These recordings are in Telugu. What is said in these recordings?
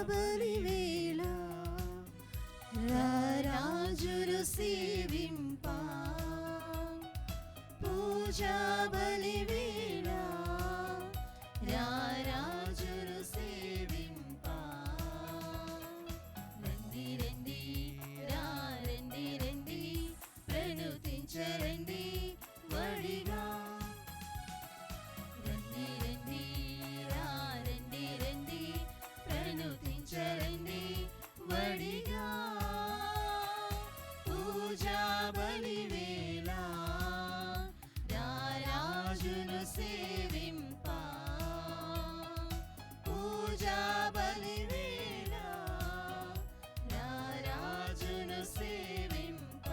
బలివేళ రాజును సేవింప, పూజా బలివేళ రాజును సేవింప. రండి రండి రండి రండి ప్రణుతించరండి వడిగా. రండి రండి రండి రండి ప్రణుతించరండి వడిగా. పూజా బలివేళ రాజును సేవింప, పూజా బలివేళ రాజును సేవింప.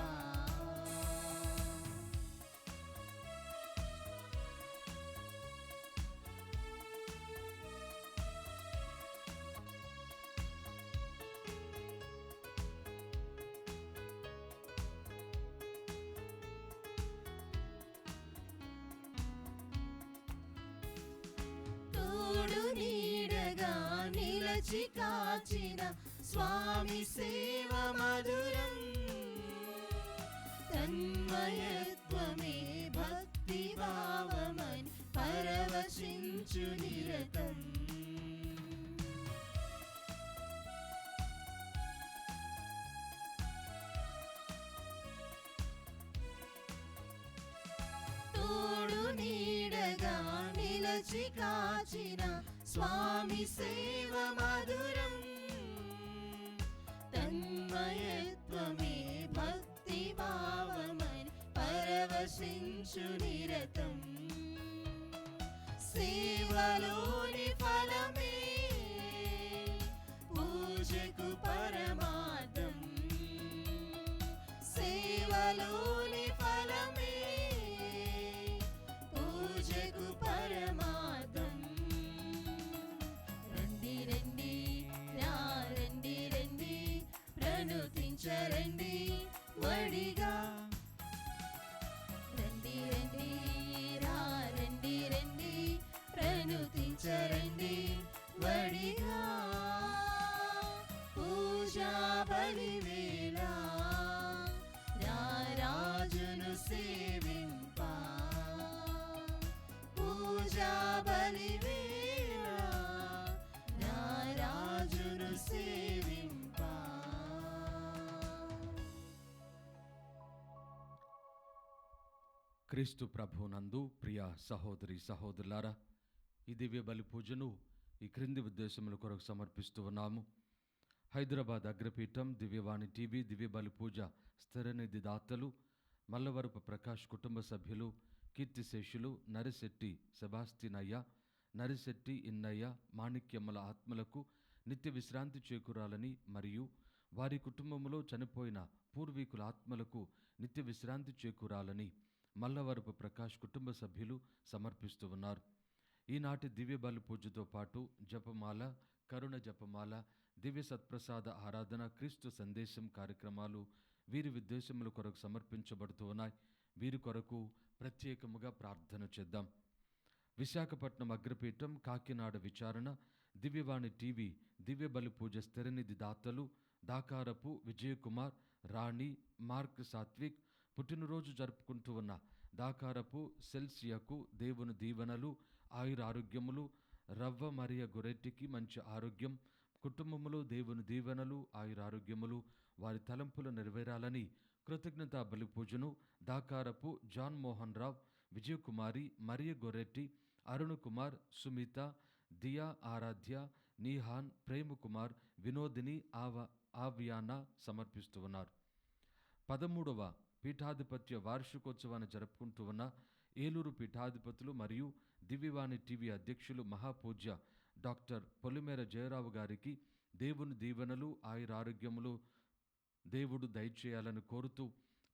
తోడు నీడగా నిలచి కాచిన స్వామి సేవ మధురం, తన్మయత్వమే భక్తి భావమని పరవశించు నిరతం. తోడు నీడగా నిలచి కాచిన స్వామి సేవ మధురం, తన్మయత్వమే భక్తి భావమని పరవశించు నిరతం. సేవలోని ఫలమే పూజకు పరమార్థం, సేవలోని ఫలమే పూజకు పరమార్థం. రండి రండి రండి రండి ప్రణుతించరండి వడిగా. రండి రండి రండి రండి ప్రణుతించరండి వడిగా. పూజా బలివేళ రాజును సేవింప, పూజా బలివేళ రాజును సేవింప. క్రీస్తు ప్రభునందు ప్రియ సహోదరి సహోదరులారా, ఈ దివ్య బలి పూజను ఈ క్రింది ఉద్దేశముల కొరకు సమర్పిస్తూ ఉన్నాము. హైదరాబాద్ అగ్రపీఠం, దివ్యవాణి టీవీ, దివ్య బలి పూజ స్థిరనిధి దాతలు, మల్లవరపు ప్రకాష్ కుటుంబ సభ్యులు, కీర్తిశేషులు నరిశెట్టి సెబాస్టినయ్య, నరిశెట్టి ఇన్నయ్య, మాణిక్యమ్మల ఆత్మలకు నిత్య విశ్రాంతి చేకూరాలని మరియు వారి కుటుంబంలో చనిపోయిన పూర్వీకుల ఆత్మలకు నిత్య విశ్రాంతి చేకూరాలని మల్లవరపు ప్రకాష్ కుటుంబ సభ్యులు సమర్పిస్తూ ఉన్నారు. ఈనాటి దివ్య బలి పూజతో పాటు జపమాల, కరుణ జపమాల, దివ్య సత్ప్రసాద ఆరాధన, క్రీస్తు సందేశం కార్యక్రమాలు వీరి ఉద్దేశముల కొరకు సమర్పించబడుతూ ఉన్నాయి. వీరి కొరకు ప్రత్యేకముగా ప్రార్థన చేద్దాం. విశాఖపట్నం అగ్రపీఠం, కాకినాడ విచారణ, దివ్యవాణి టీవీ, దివ్య బలి పూజ స్థిరనిధి దాతలు దాకారపు విజయకుమార్, రాణి, మార్క్ సాత్విక్, పుట్టినరోజు జరుపుకుంటూ ఉన్న దాకారపు సెల్సియాకు దేవుని దీవెనలు, ఆయురారోగ్యములు, రవ్వ మరియ గొరెట్టికి మంచి ఆరోగ్యం, కుటుంబములో దేవుని దీవెనలు, ఆయురారోగ్యములు వారి తలంపులు నెరవేరాలని కృతజ్ఞతా బలి పూజను దాకారపు జాన్ మోహన్ రావు, విజయకుమారి, మరియ గొరెట్టి, అరుణ్ కుమార్, సుమిత, దియా, ఆరాధ్య, నీహాన్, ప్రేమకుమార్, వినోదిని, ఆవ్యాన సమర్పిస్తూ ఉన్నారు. 13వ పీఠాధిపత్య వార్షికోత్సవాన్ని జరుపుకుంటూ ఉన్న ఏలూరు పీఠాధిపతులు మరియు దివ్యవాణి టీవీ అధ్యక్షులు మహాపూజ్య డాక్టర్ పొలిమేర జయరావు గారికి దేవుని దీవెనలు, ఆయురారోగ్యములు దేవుడు దయచేయాలని కోరుతూ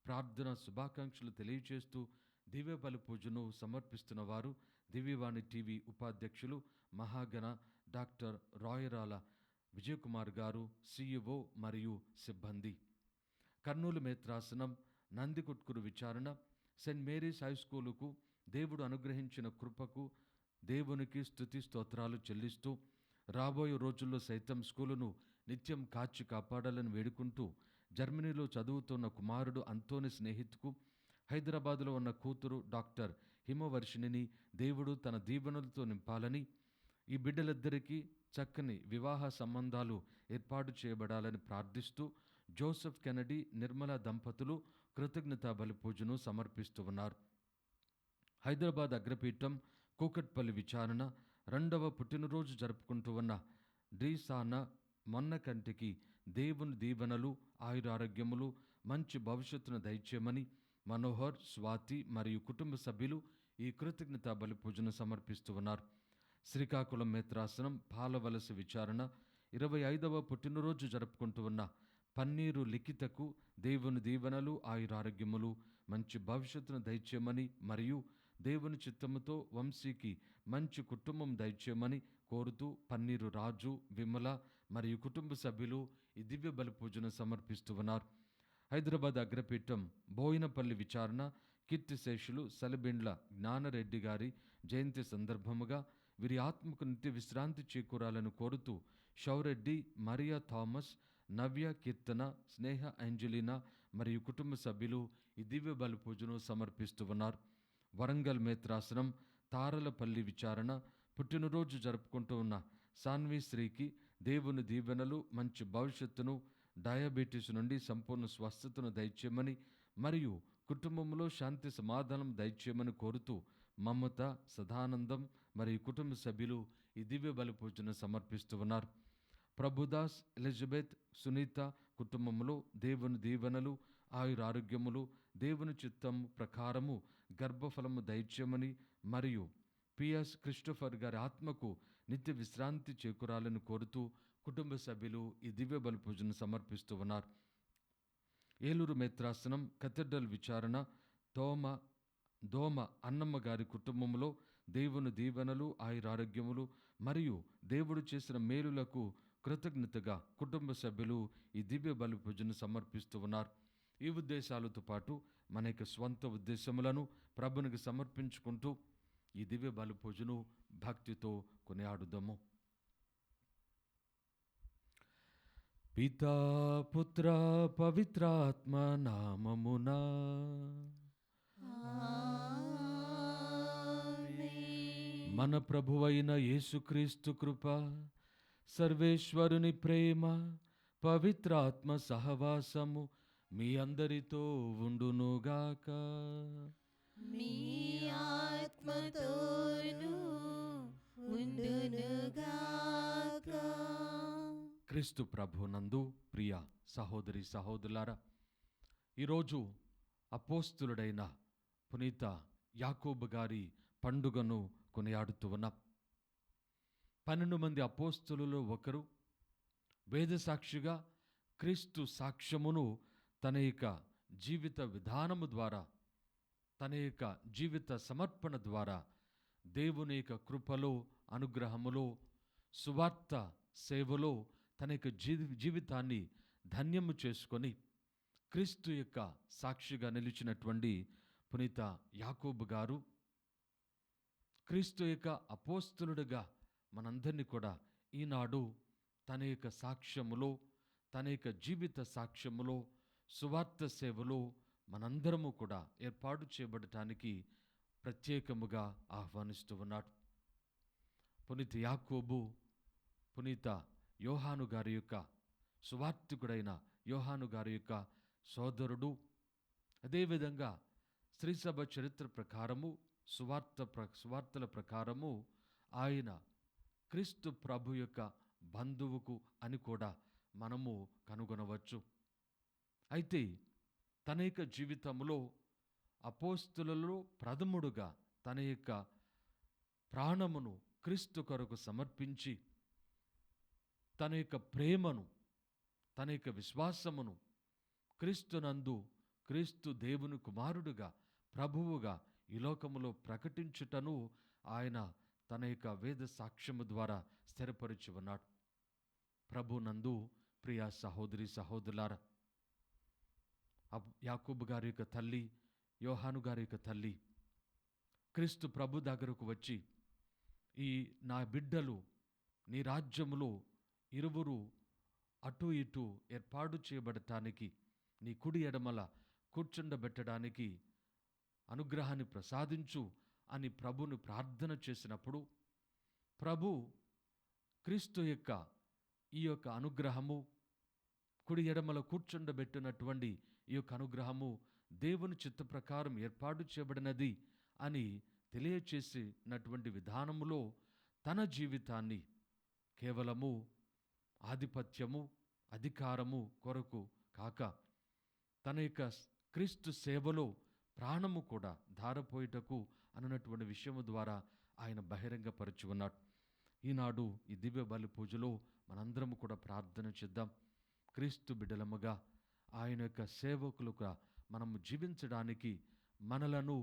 ప్రార్థన శుభాకాంక్షలు తెలియచేస్తూ దివ్య బలి పూజను సమర్పిస్తున్న వారు దివ్యవాణి టీవీ ఉపాధ్యక్షులు మహాగణ డాక్టర్ రాయరాల విజయకుమార్ గారు, సిఇఓ మరియు సిబ్బంది. కర్నూలు మేత్రాసనం, నందికొట్కూరు విచారణ, సెయింట్ మేరీస్ హై స్కూలుకు దేవుడు అనుగ్రహించిన కృపకు దేవునికి స్తుతి స్తోత్రాలు చెల్లిస్తూ రాబోయే రోజుల్లో సైతం స్కూలును నిత్యం కాచి కాపాడాలని వేడుకుంటూ జర్మనీలో చదువుతున్న కుమారుడు అంతోని స్నేహితుకు హైదరాబాదులో ఉన్న కూతురు డాక్టర్ హిమవర్షిణిని దేవుడు తన దీవెనలతో నింపాలని, ఈ బిడ్డలిద్దరికీ చక్కని వివాహ సంబంధాలు ఏర్పాటు చేయబడాలని ప్రార్థిస్తూ జోసెఫ్ కెనడీ నిర్మల దంపతులు కృతజ్ఞతా బలి పూజను సమర్పిస్తూ ఉన్నారు. హైదరాబాద్ అగ్రపీఠం కూకట్పల్లి విచారణ 2వ పుట్టినరోజు జరుపుకుంటూ ఉన్న డ్రీసానా మొన్న కంటికి దేవుని దీవెనలు, ఆయురారోగ్యములు, మంచి భవిష్యత్తును దయచేయమని మనోహర్, స్వాతి మరియు కుటుంబ సభ్యులు ఈ కృతజ్ఞతా బలి పూజను సమర్పిస్తూ ఉన్నారు. శ్రీకాకుళం మేత్రాసనం పాలవలస విచారణ 25వ పుట్టినరోజు జరుపుకుంటూ ఉన్న పన్నీరు లిఖితకు దేవుని దీవెనలు, ఆయురారోగ్యములు, మంచి భవిష్యత్తును దయచేయమని మరియు దేవుని చిత్తముతో వంశీకి మంచి కుటుంబం దయచేయమని కోరుతూ పన్నీరు రాజు, విమల మరియు కుటుంబ సభ్యులు ఈ దివ్య బలి పూజను సమర్పిస్తూ ఉన్నారు. హైదరాబాద్ అగ్రపీఠం బోయినపల్లి విచారణ కీర్తిశేషులు సలిబిండ్ల జ్ఞానరెడ్డి గారి జయంతి సందర్భముగా వీరి ఆత్మకు నిత్య విశ్రాంతి చేకూరాలని కోరుతూ షౌరెడ్డి, మరియా థామస్, నవ్య, కీర్తన, స్నేహ, ఏంజలినా మరియు కుటుంబ సభ్యులు ఈ దివ్య బలి పూజను సమర్పిస్తూ ఉన్నారు. వరంగల్ మేత్రాసనం తారలపల్లి విచారణ పుట్టినరోజు జరుపుకుంటూ ఉన్న సాన్వి శ్రీకి దేవుని దీవెనలు, మంచి భవిష్యత్తును, డయాబెటీస్ నుండి సంపూర్ణ స్వస్థతను దయచేయమని మరియు కుటుంబంలో శాంతి సమాధానం దయచేయమని కోరుతూ మమత, సదానందం మరియు కుటుంబ సభ్యులు ఈ దివ్య బలి పూజను సమర్పిస్తూ ఉన్నారు. ప్రభుదాస్, ఎలిజబెత్, సునీత కుటుంబంలో దేవుని దీవెనలు, ఆయురారోగ్యములు, దేవుని చిత్తం ప్రకారము గర్భఫలము దయచేయమని మరియు పిఎస్ క్రిస్టోఫర్ గారి ఆత్మకు నిత్య విశ్రాంతి చేకూరాలని కోరుతూ కుటుంబ సభ్యులు ఈ దివ్య బలి పూజను సమర్పిస్తూ ఉన్నారు. ఏలూరు మేత్రాసనం కథెడ్రల్ విచారణ దోమ అన్నమ్మ గారి కుటుంబంలో దేవుని దీవెనలు, ఆయురారోగ్యములు మరియు దేవుడు చేసిన మేలులకు కృతజ్ఞతగా కుటుంబ సభ్యులు ఈ దివ్య బలి పూజను సమర్పిస్తూ ఉన్నారు. ఈ ఉద్దేశాలతో పాటు మన యొక్క స్వంత ఉద్దేశములను ప్రభునికి సమర్పించుకుంటూ ఈ దివ్య బలి పూజను భక్తితో కొనియాడుదాము. పితా పుత్ర పవిత్రాత్మ నామమునా మన ప్రభువైన యేసుక్రీస్తు కృప, సర్వేశ్వరుని ప్రేమ, పవిత్రాత్మ సహవాసము మీ అందరితో ఉండునుగాక. మీ ఆత్మతోను ఉండునుగాక. క్రీస్తు ప్రభునందు ప్రియ సహోదరి సహోదరులారా, ఈరోజు అపోస్తులుడైన పునీత యాకోబు గారి పండుగను కొనియాడుతూ ఉన్నాం. 12 మంది అపోస్తులలో ఒకరు వేద సాక్షిగా క్రీస్తు సాక్ష్యమును తన యొక్క జీవిత విధానము ద్వారా, తన యొక్క జీవిత సమర్పణ ద్వారా దేవుని యొక్క కృపలో, అనుగ్రహములో, సువార్త సేవలో తన యొక్క జీవితాన్ని ధన్యము చేసుకొని క్రీస్తు యొక్క సాక్షిగా నిలిచినటువంటి పునీత యాకోబు గారు క్రీస్తు యొక్క అపోస్తలుడిగా మనందరినీ కూడా ఈనాడు తన యొక్క సాక్ష్యములో, తన యొక్క జీవిత సాక్ష్యములో, సువార్త సేవలో మనందరము కూడా ఏర్పాటు చేయబడటానికి ప్రత్యేకముగా ఆహ్వానిస్తూ ఉన్నాడు. పునీత యాకోబు పునీత యోహాను గారి యొక్క సువార్తికుడైన యోహాను గారి యొక్క సోదరుడు. అదేవిధంగా శ్రీసభ చరిత్ర ప్రకారము, సువార్తల ప్రకారము ఆయన క్రీస్తు ప్రభు యొక్క బంధువుకు అని కూడా మనము కనుగొనవచ్చు. అయితే తన యొక్క జీవితంలో అపోస్తులలో ప్రథముడుగా తన యొక్క ప్రాణమును క్రీస్తు కొరకు సమర్పించి తన యొక్క ప్రేమను, తన యొక్క విశ్వాసమును క్రీస్తునందు, క్రీస్తు దేవుని కుమారుడుగా, ప్రభువుగా ఈ లోకములో ప్రకటించుటను ఆయన తన యొక్క వేద సాక్ష్యము ద్వారా స్థిరపరిచి ఉన్నాడు. ప్రభునందు ప్రియ సహోదరి సహోదరులారా, యాకోబు గారి యొక్క తల్లి, యోహాను గారి యొక్క తల్లి క్రీస్తు ప్రభు దగ్గరకు వచ్చి, ఈ నా బిడ్డలు నీ రాజ్యములో ఇరువురు అటు ఇటు ఏర్పాటు చేయబడటానికి, నీ కుడి ఎడమల కూర్చుండబెట్టడానికి అనుగ్రహాన్ని ప్రసాదించు అని ప్రభుని ప్రార్థన చేసినప్పుడు, ప్రభు క్రీస్తు యొక్క ఈ యొక్క అనుగ్రహము, కుడి ఎడమల కూర్చుండబెట్టినటువంటి ఈ యొక్క అనుగ్రహము దేవుని చిత్త ప్రకారం ఏర్పాటు చేయబడినది అని తెలియచేసినటువంటి విధానములో తన జీవితాన్ని కేవలము ఆధిపత్యము, అధికారము కొరకు కాక తన యొక్క క్రీస్తు సేవలో ప్రాణము కూడా ధారపోయుటకు అన్నటువంటి విషయము ద్వారా ఆయన బహిరంగపరచి ఉన్నాడు. ఈనాడు ఈ దివ్య బలి పూజలో మనందరము కూడా ప్రార్థన చేద్దాం. క్రీస్తు బిడ్డలముగా ఆయన యొక్క సేవకులుగా మనము జీవించడానికి మనలను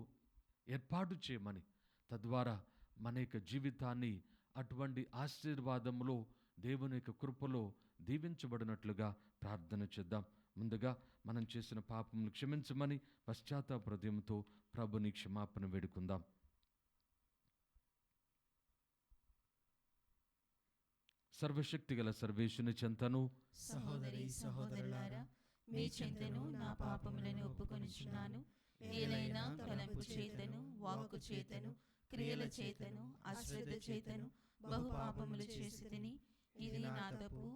ఏర్పాటు చేయమని, తద్వారా మన యొక్క జీవితాన్ని అటువంటి ఆశీర్వాదములో, దేవుని యొక్క కృపలో దీవించబడినట్లుగా ప్రార్థన చేద్దాం. ముందుగా మనం చేసిన పాపమును క్షమించమని పశ్చాత్తాప హృదయంతో ప్రభుని క్షమాపణ వేడుకుందాం. సర్వశక్తి గల సర్వేశుని చెంతను, సహోదరి సహోదరులారా, మీ చెంతను నా పాపములను ఒప్పుకొనుచున్నాను. ఏలైనా తలంపు చేతను, వాక్కు చేతను, క్రియల చేతను, అశ్రద్ధ చేతను బహు పాపములు చేసి తిని, ఇది నా తప్పు,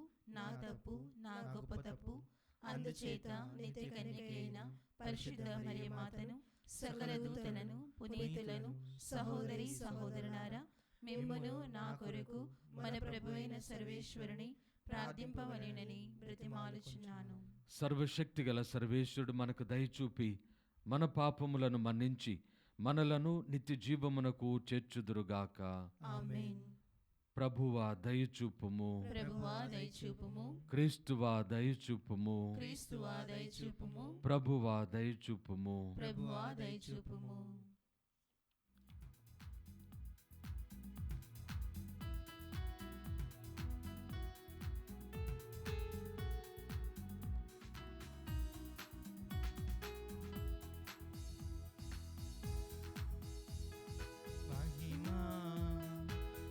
నా గొప్ప తప్పు. అందుచేత నిత్య కన్యకైన పరిశుద్ధ మరియమాతను, సకల దూతలను, పునీతులను, సహోదరి సహోదరులారా, మిమ్మును నా కొరకు మన ప్రభువైన సర్వేశ్వరుని ప్రార్థింపవలెనని బ్రతిమాలుచున్నాను. సర్వశక్తి గల సర్వేశ్వరుడు మనకు దయచూపి మన పాపములను మన్నించి మనలను నిత్య జీవమునకు చేర్చుదురుగాక. ఆమేన్. ప్రభువా దయచూపుము, ప్రభువా దయచూపుము, క్రీస్తువా దయచూపుము, క్రీస్తువా దయచూపుము, ప్రభువా దయచూపుము. ప్రభువా దయచూపుము.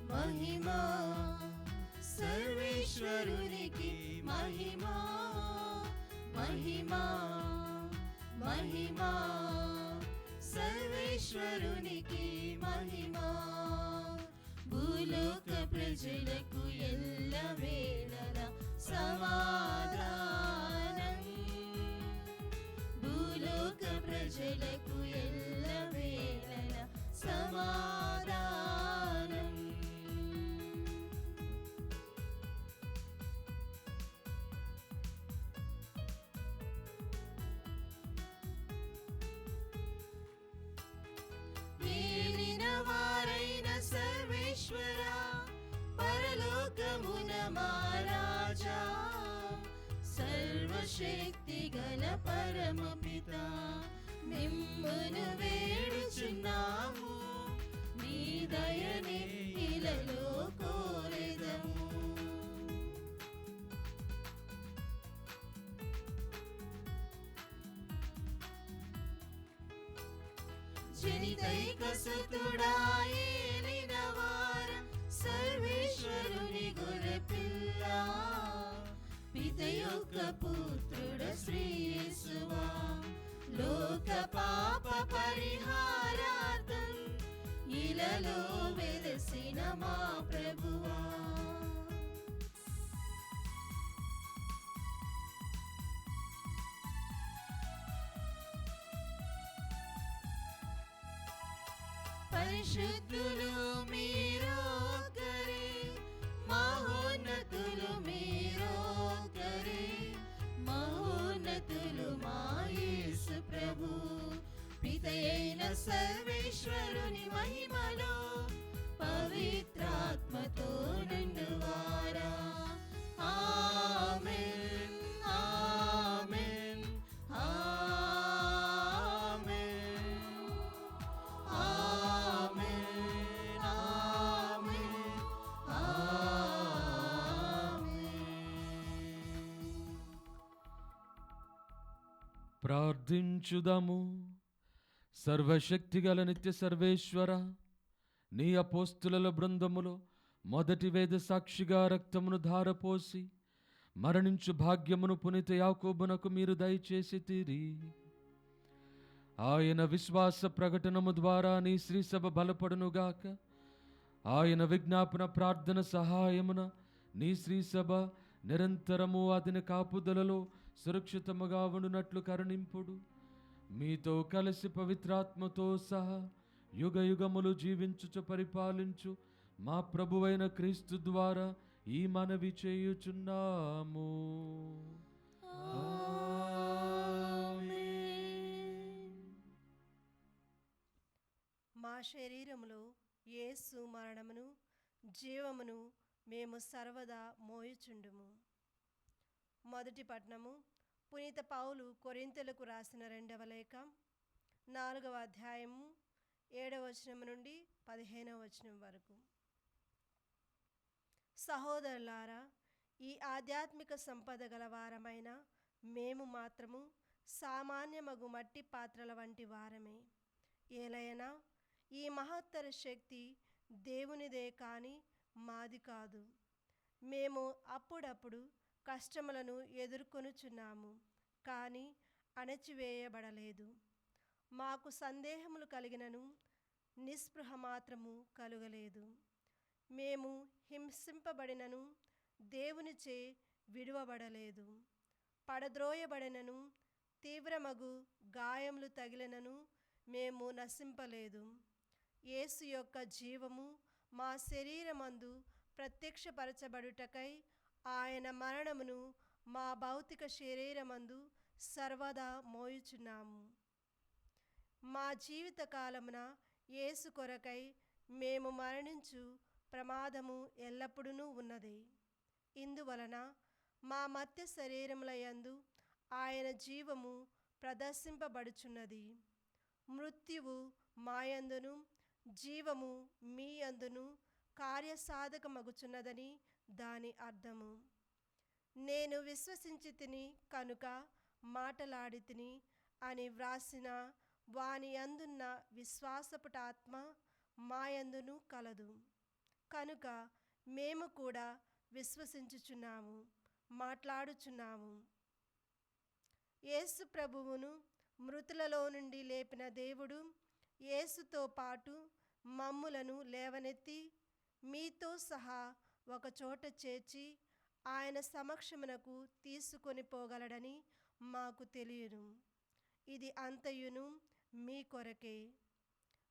మహిమా సర్వేశ్వరునికి మహిమా, మహిమా, మహిమా సర్వేశ్వరునికి మహిమా. భూలోక ప్రజలకు ఎల్లవేళల సమాధానం, భూలోక ప్రజలకు ఎల్లవేళల సమాధానం. వారైన సర్వేశ్వర, పరలోకమున మహారాజా, సర్వశక్తి గల పరమపిత, మిమ్మును వేడుచున్నాము, నీ దయనే ఇలలో కోరెదము. జనితైక సుతుడా ఏలిన వార, సర్వేశ్వరుని గొర్రెపిల్ల, పిత యొక్క పుత్రుడ శ్రీ యేసువా, లోక పాప పరిహారార్థం ఇలలో వెలసిన మా ప్రభువా. పరిశుద్ధులు మీరొక్కరే, మహోన్నతులు మీరొక్కరే, మహోన్నతులు మా యేసు ప్రభు. పితయైన సర్వేశ్వరుని మహిమలో పవిత్రాత్మతో నిండువారా. ఆమేన్, ఆమేన్, ఆమేన్, ఆమేన్, ఆమేన్, ఆమేన్. ప్రార్థించుదాము. సర్వశక్తిగల నిత్య సర్వేశ్వర, నీ అపోస్తుల బృందములో మొదటి వేద సాక్షిగా రక్తమును ధారపోసి మరణించు భాగ్యమును పునీత యాకోబునకు మీరు దయచేసి తీరి. ఆయన విశ్వాస ప్రకటనము ద్వారా నీ శ్రీసభ బలపడునుగాక. ఆయన విజ్ఞాపన ప్రార్థన సహాయమున నీ శ్రీసభ నిరంతరము అతని కాపుదలలో సురక్షితముగా ఉండునట్లు కరుణింపుడు. మీతో కలిసి పవిత్రాత్మతో సహా యుగ యుగములు జీవించుచు పరిపాలించు మా ప్రభువైన క్రీస్తు ద్వారా ఈ మనవి చేయుచున్నాము. మా శరీరములో యేసు మరణమును జీవమును మేము సర్వదా మోయుచుండుము. మొదటి పట్నము పునీత పౌలు కొరింథీయులకు రాసిన 2వ లేఖ 4వ అధ్యాయము 7వ వచనం నుండి 15వ వచనం వరకు. సహోదరులారా, ఈ ఆధ్యాత్మిక సంపద గల వారమైన మేము మాత్రము సామాన్యమగు మట్టి పాత్రల వంటి వారమే. ఏలైనా ఈ మహత్తర శక్తి దేవునిదే కాని మాది కాదు. మేము అప్పుడప్పుడు కష్టములను ఎదుర్కొనుచున్నాము, కానీ అణచివేయబడలేదు. మాకు సందేహములు కలిగినను నిస్పృహ మాత్రము కలుగలేదు. మేము హింసింపబడినను దేవునిచే విడువబడలేదు. పడద్రోయబడినను తీవ్రమగు గాయములు తగిలినను మేము నశింపలేదు. యేసు యొక్క జీవము మా శరీరమందు ప్రత్యక్షపరచబడుటకై ఆయన మరణమును మా భౌతిక శరీరమందు సర్వదా మోయుచున్నాము. మా జీవిత కాలమున యేసు కొరకై మేము మరణించు ప్రమాదము ఎల్లప్పుడూ ఉన్నది. ఇందువలన మా మత్య శరీరముల యందు ఆయన జీవము ప్రదర్శింపబడుచున్నది. మృత్యువు మాయందును జీవము మీ యందును కార్యసాధకమగుచున్నదని దాని అర్థము. నేను విశ్వసించి తిని కనుక మాటలాడి తిని అని వ్రాసిన వాని యందున్న విశ్వాసపుటాత్మ మాయందును కలదు. కనుక మేము కూడా విశ్వసించుచున్నాము, మాట్లాడుచున్నాము. యేసు ప్రభువును మృతులలో నుండి లేపిన దేవుడు యేసుతో పాటు మమ్ములను లేవనెత్తి మీతో సహా ఒకచోట చేర్చి ఆయన సమక్షమునకు తీసుకొని పోగలడని మాకు తెలియను. ఇది అంతయును మీ కొరకే.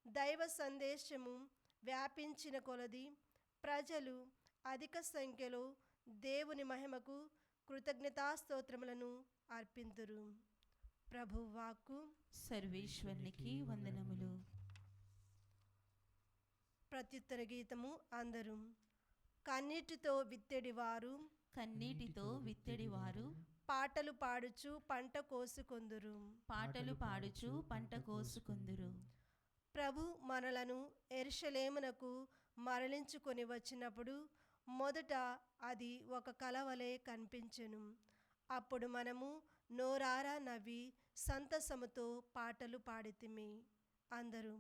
దైవ సందేశము వ్యాపించిన కొలది ప్రజలు అధిక సంఖ్యలో దేవుని మహిమకు కృతజ్ఞతాస్తోత్రములను అర్పింతురు. ప్రభువాక్కు. సర్వేశ్వరునికి వందనములు. ప్రత్యుత్తర గీతము. అందరూ కన్నీటితో విత్తెడివారు కన్నీటితో విత్తెడివారు పాటలు పాడుచు పంట కోసుకొందురు. పాటలు పాడుచు పంట కోసుకొందురు. ప్రభు మనలను యెరూషలేమునకు మరలించుకొని వచ్చినప్పుడు మొదట అది ఒక కలవలే కనిపించెను. అప్పుడు మనము నోరారా నవ్వి సంతసముతో పాటలు పాడితిమి. అందరూ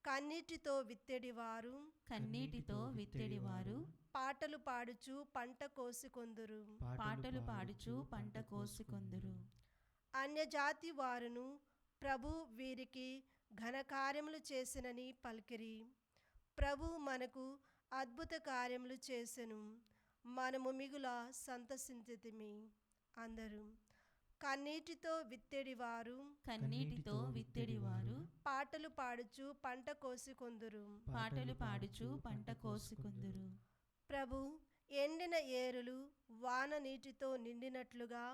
కన్నీటితో విత్తెడివారు కన్నీటితో విత్తెడివారు పాటలు పాడుచు పంట కోసుకొందురు. పాటలు పాడుచు పంట కోసుకొందురు. అన్యజాతి వారును ప్రభు వీరికి ఘనకార్యములు చేసినని పలికిరి. ప్రభు మనకు అద్భుత కార్యములు చేసెను, మనము మిగుల సంతసించితిమి. అందరూ కన్నీటితో విత్తెడివారు కన్నీటితో విత్తెడివారు పాటలు పాడుచు పంట కోసుకొందురు. పాటలు పాడుచు పంట కోసుకొందురు. ప్రభు ఎండిన ఏరులు వాన నీటితో నిండినట్లుగా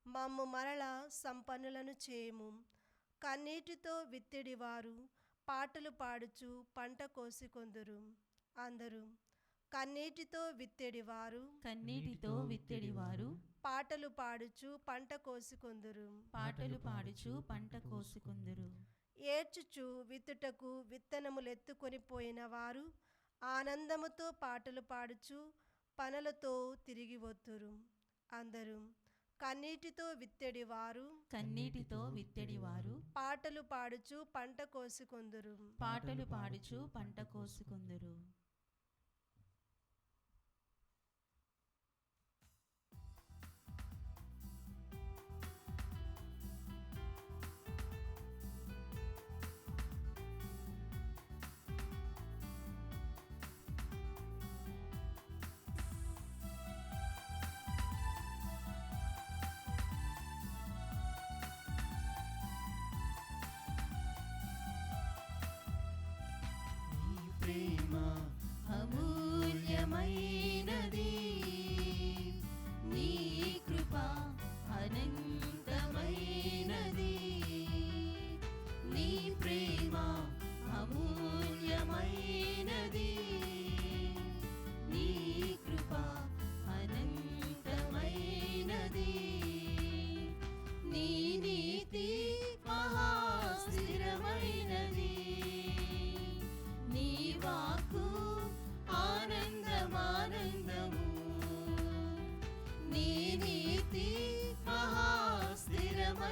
మమ్ము మరల సంపన్నులను చేయము. కన్నీటితో విత్తెడివారు పాటలు పాడుచు పంట కోసుకొందురు. అందరూ కన్నీటితో విత్తెడివారు కన్నీటితో విత్తెడివారు పాటలు పాడుచు పంట కోసుకొందురు. పాటలు పాడుచు పంట కోసుకొందురు. ఏడ్చుచు విత్తుటకు విత్తనములెత్తుకొని పోయిన వారు ఆనందముతో పాటలు పాడుచు పనులతో తిరిగి వత్తురు. అందరూ కన్నీటితో విత్తెడివారు కన్నీటితో విత్తెడివారు పాటలు పాడుచు పంట కోసుకొందురు. పాటలు పాడుచు పంట కోసుకొందురు.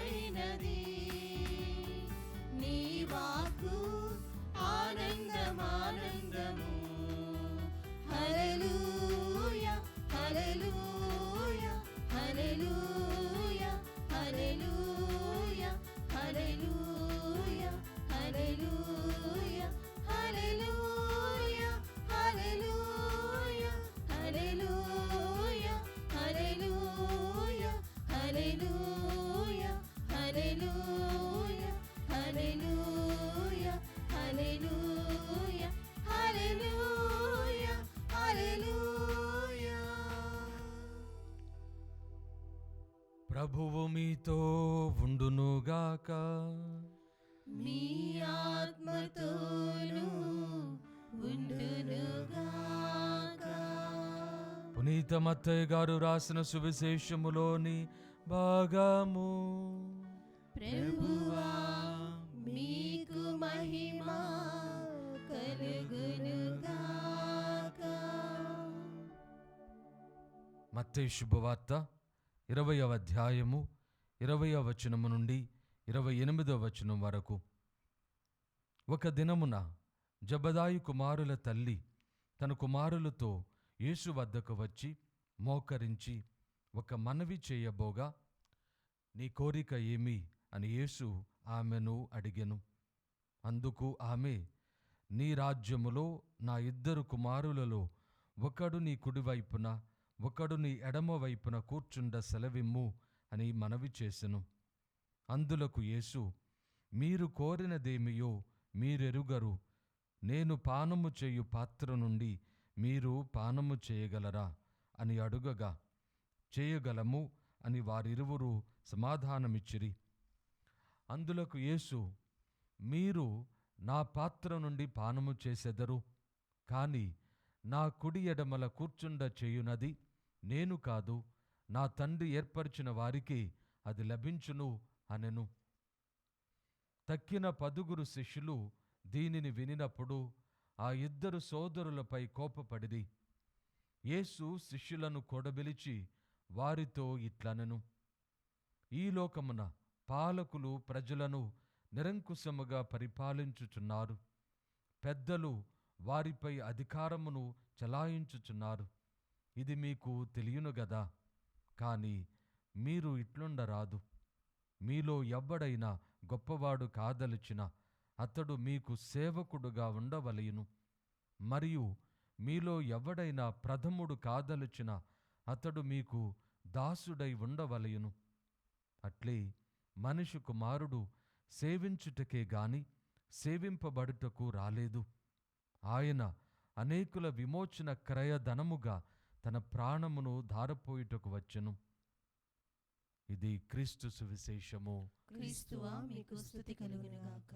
అయినది. నీ వాక్కు ఆనందమానందము. హల్లెలూయా హల్లెలూయా హల్లెలూయా హల్లెలూయా హల్లెలూయా హల్లెలూయా హల్లెలూయా హల్లెలూయా హల్లెలూయా హల్లెలూయా హల్లెలూయా హల్లెలూయా హల్లెలూయా హల్లెలూయా హల్లెలూయా హల్లెలూయా. ప్రభువు మీతో ఉండునుగాక. మీ ఆత్మతోనూ ఉండునుగాక. పునీత మత్తయ్య గారు రాసిన సువిశేషములోని భాగము. ప్రభువా మీకు మహిమ కలుగునుగాక. మత్తయి శుభవార్త 20వ అధ్యాయము 20వ వచనము నుండి 28వ వచనం వరకు. ఒక దినమున జబదాయి కుమారుల తల్లి తన కుమారులతో యేసు వద్దకు వచ్చి మోకరించి ఒక మనవి చేయబోగా, నీ కోరిక ఏమి అని యేసు ఆమెను అడిగెను. అందుకు ఆమె, నీ రాజ్యములో నా 2 కుమారులలో ఒకడు నీ కుడివైపున ఒకడు నీ ఎడమ వైపున కూర్చుండ సెలవిమ్ము అని మనవి చేసెను. అందులకు యేసు, మీరు కోరినదేమియో మీరెరుగరు. నేను పానము చేయు పాత్ర నుండి మీరు పానము చేయగలరా అని అడుగగా, చేయగలము అని వారిరువురు సమాధానమిచ్చిరి. అందులకు యేసు, మీరు నా పాత్ర నుండి పానము చేసెదరు, కాని నా కుడి ఎడమల కూర్చుండ చేయునది నేను కాదు, నా తండ్రి ఏర్పరిచిన వారికి అది లభించును అనెను. తక్కిన 10 శిష్యులు దీనిని వినినప్పుడు ఆ 2 సోదరులపై కోపపడిరి. యేసు శిష్యులను కూడబిలిచి వారితో ఇట్లనెను, ఈ లోకమున పాలకులు ప్రజలను నిరంకుశముగా పరిపాలించుచున్నారు. పెద్దలు వారిపై అధికారమును చలాయించుచున్నారు. ఇది మీకు తెలియను గదా. కాని మీరు ఇట్లుండరాదు. మీలో ఎవ్వడైనా గొప్పవాడు కాదలిచిన అతడు మీకు సేవకుడుగా ఉండవలెను. మరియు మీలో ఎవ్వడైనా ప్రథముడు కాదలిచిన అతడు మీకు దాసుడై ఉండవలెను. అట్లే మనిషి కుమారుడు సేవించుటకే గాని సేవింపబడుటకు రాలేదు. ఆయన అనేకుల విమోచన క్రయధనముగా తన ప్రాణమును ధారపోయుటకు వచ్చెను. ఇది క్రీస్తు సువిశేషము. క్రీస్తువా మీకు స్తుతి కలుగునుగాక.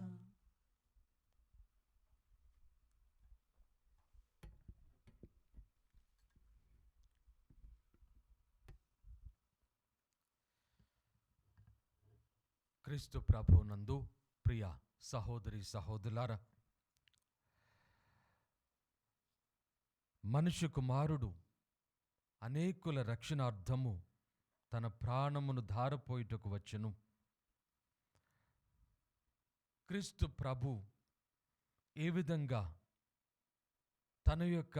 క్రీస్తు ప్రభునందు ప్రియ సహోదరి సహోదరులారా, మనిషి కుమారుడు అనేకుల రక్షణార్థము తన ప్రాణమును ధారపోయుటకు వచ్చెను. క్రీస్తు ప్రభు ఏ విధంగా తన యొక్క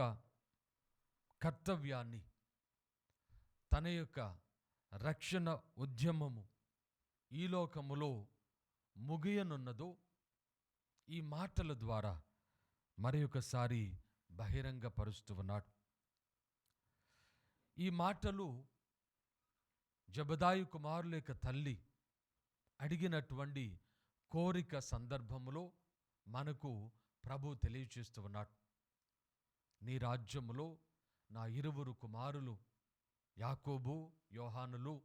కర్తవ్యాన్ని, తన యొక్క రక్షణ ఉద్యమము ఈ లోకములో ముగియనున్నదో ఈ మాటల ద్వారా మరి ఒకసారి బహిరంగపరుస్తూ ఉన్నాడు. ఈ మాటలు జబదాయి కుమారుల యొక్క తల్లి అడిగినటువంటి కోరిక సందర్భములో మనకు ప్రభు తెలియచేస్తూ ఉన్నాడు. నీ రాజ్యములో నా 2 కుమారులు యాకోబు యోహానులు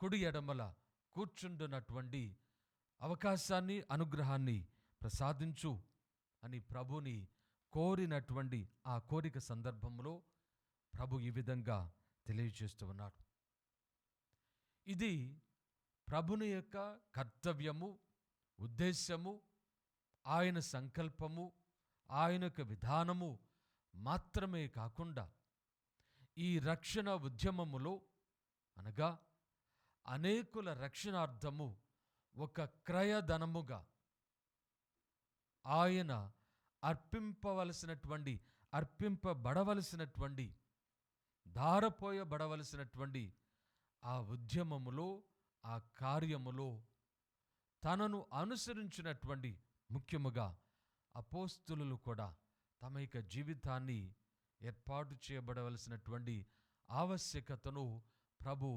కుడి ఎడమల కూర్చుండునటువంటి అవకాశాన్ని, అనుగ్రహాన్ని ప్రసాదించు అని ప్రభుని కోరినటువంటి ఆ కోరిక సందర్భంలో ప్రభు ఈ విధంగా తెలియజేస్తూ ఉన్నాడు. ఇది ప్రభుని యొక్క కర్తవ్యము, ఉద్దేశ్యము, ఆయన సంకల్పము, ఆయన యొక్క విధానము మాత్రమే కాకుండా ఈ రక్షణ ఉద్యమములో అనగా అనేకుల రక్షణార్థము ఒక క్రయధనముగా ఆయన అర్పింపబడవలసినటువంటి ధారపోయబడవలసినటువంటి ఆ ఉద్యమములో, ఆ కార్యములో తనను అనుసరించినటువంటి ముఖ్యముగా అపోస్తులు కూడా తమ యొక్క జీవితాన్ని ఏర్పాటు చేయబడవలసినటువంటి ఆవశ్యకతను ప్రభు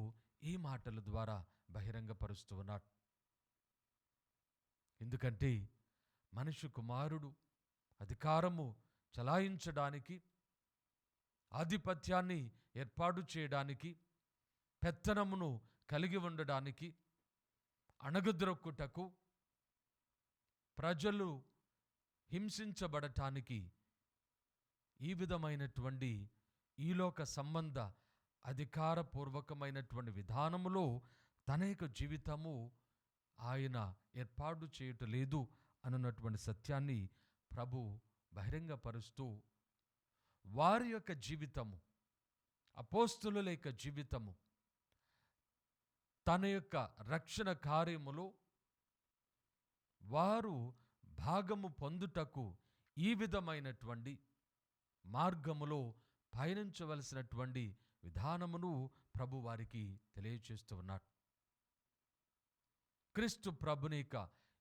ఈ మాటల ద్వారా బహిరంగపరుస్తూ ఉన్నాడు. ఎందుకంటే మనిషి కుమారుడు అధికారము చలాయించడానికి, ఆధిపత్యాన్ని ఏర్పాటు చేయడానికి, పెత్తనమును కలిగి ఉండడానికి, అణగద్రొక్కుటకు, ప్రజలు హింసించబడటానికి, ఈ విధమైనటువంటి ఈలోక సంబంధ అధికారపూర్వకమైనటువంటి విధానములో తన యొక్క జీవితము ఆయన ఏర్పాటు చేయటం లేదు అన్నటువంటి సత్యాన్ని ప్రభు బహిరంగపరుస్తూ, వారి యొక్క జీవితము, అపోస్తులుల యొక్క జీవితము తన యొక్క రక్షణ కార్యములో వారు భాగము పొందుటకు ఈ విధమైనటువంటి మార్గములో పయనించవలసినటువంటి విధానమును ప్రభు వారికి తెలియచేస్తూ ఉన్నాడు. క్రీస్తు ప్రభునిక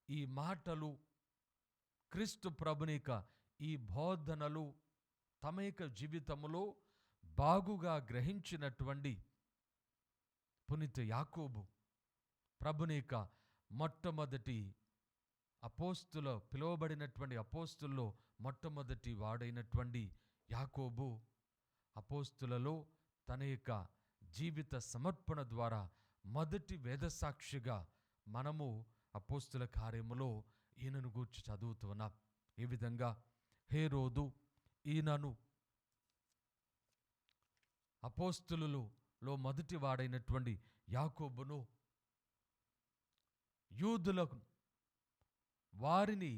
ఈ మాటలు, క్రీస్తు ప్రభునిక ఈ బోధనలు తమ యొక్క జీవితములో బాగుగా గ్రహించినటువంటి పునీత యాకోబు, ప్రభునిక మొట్టమొదటి పిలువబడినటువంటి అపోస్తుల్లో మొట్టమొదటి వాడైనటువంటి యాకోబు అపోస్తులలో తన యొక్క జీవిత సమర్పణ ద్వారా మొదటి వేదసాక్షిగా మనము అపోస్తుల కార్యములో ఈయనను గూర్చి చదువుతూ ఉన్నాం. ఈ విధంగా హేరోదు ఈయనను అపోస్తులలో మొదటి వాడైనటువంటి యాకోబును యూదులకు వారిని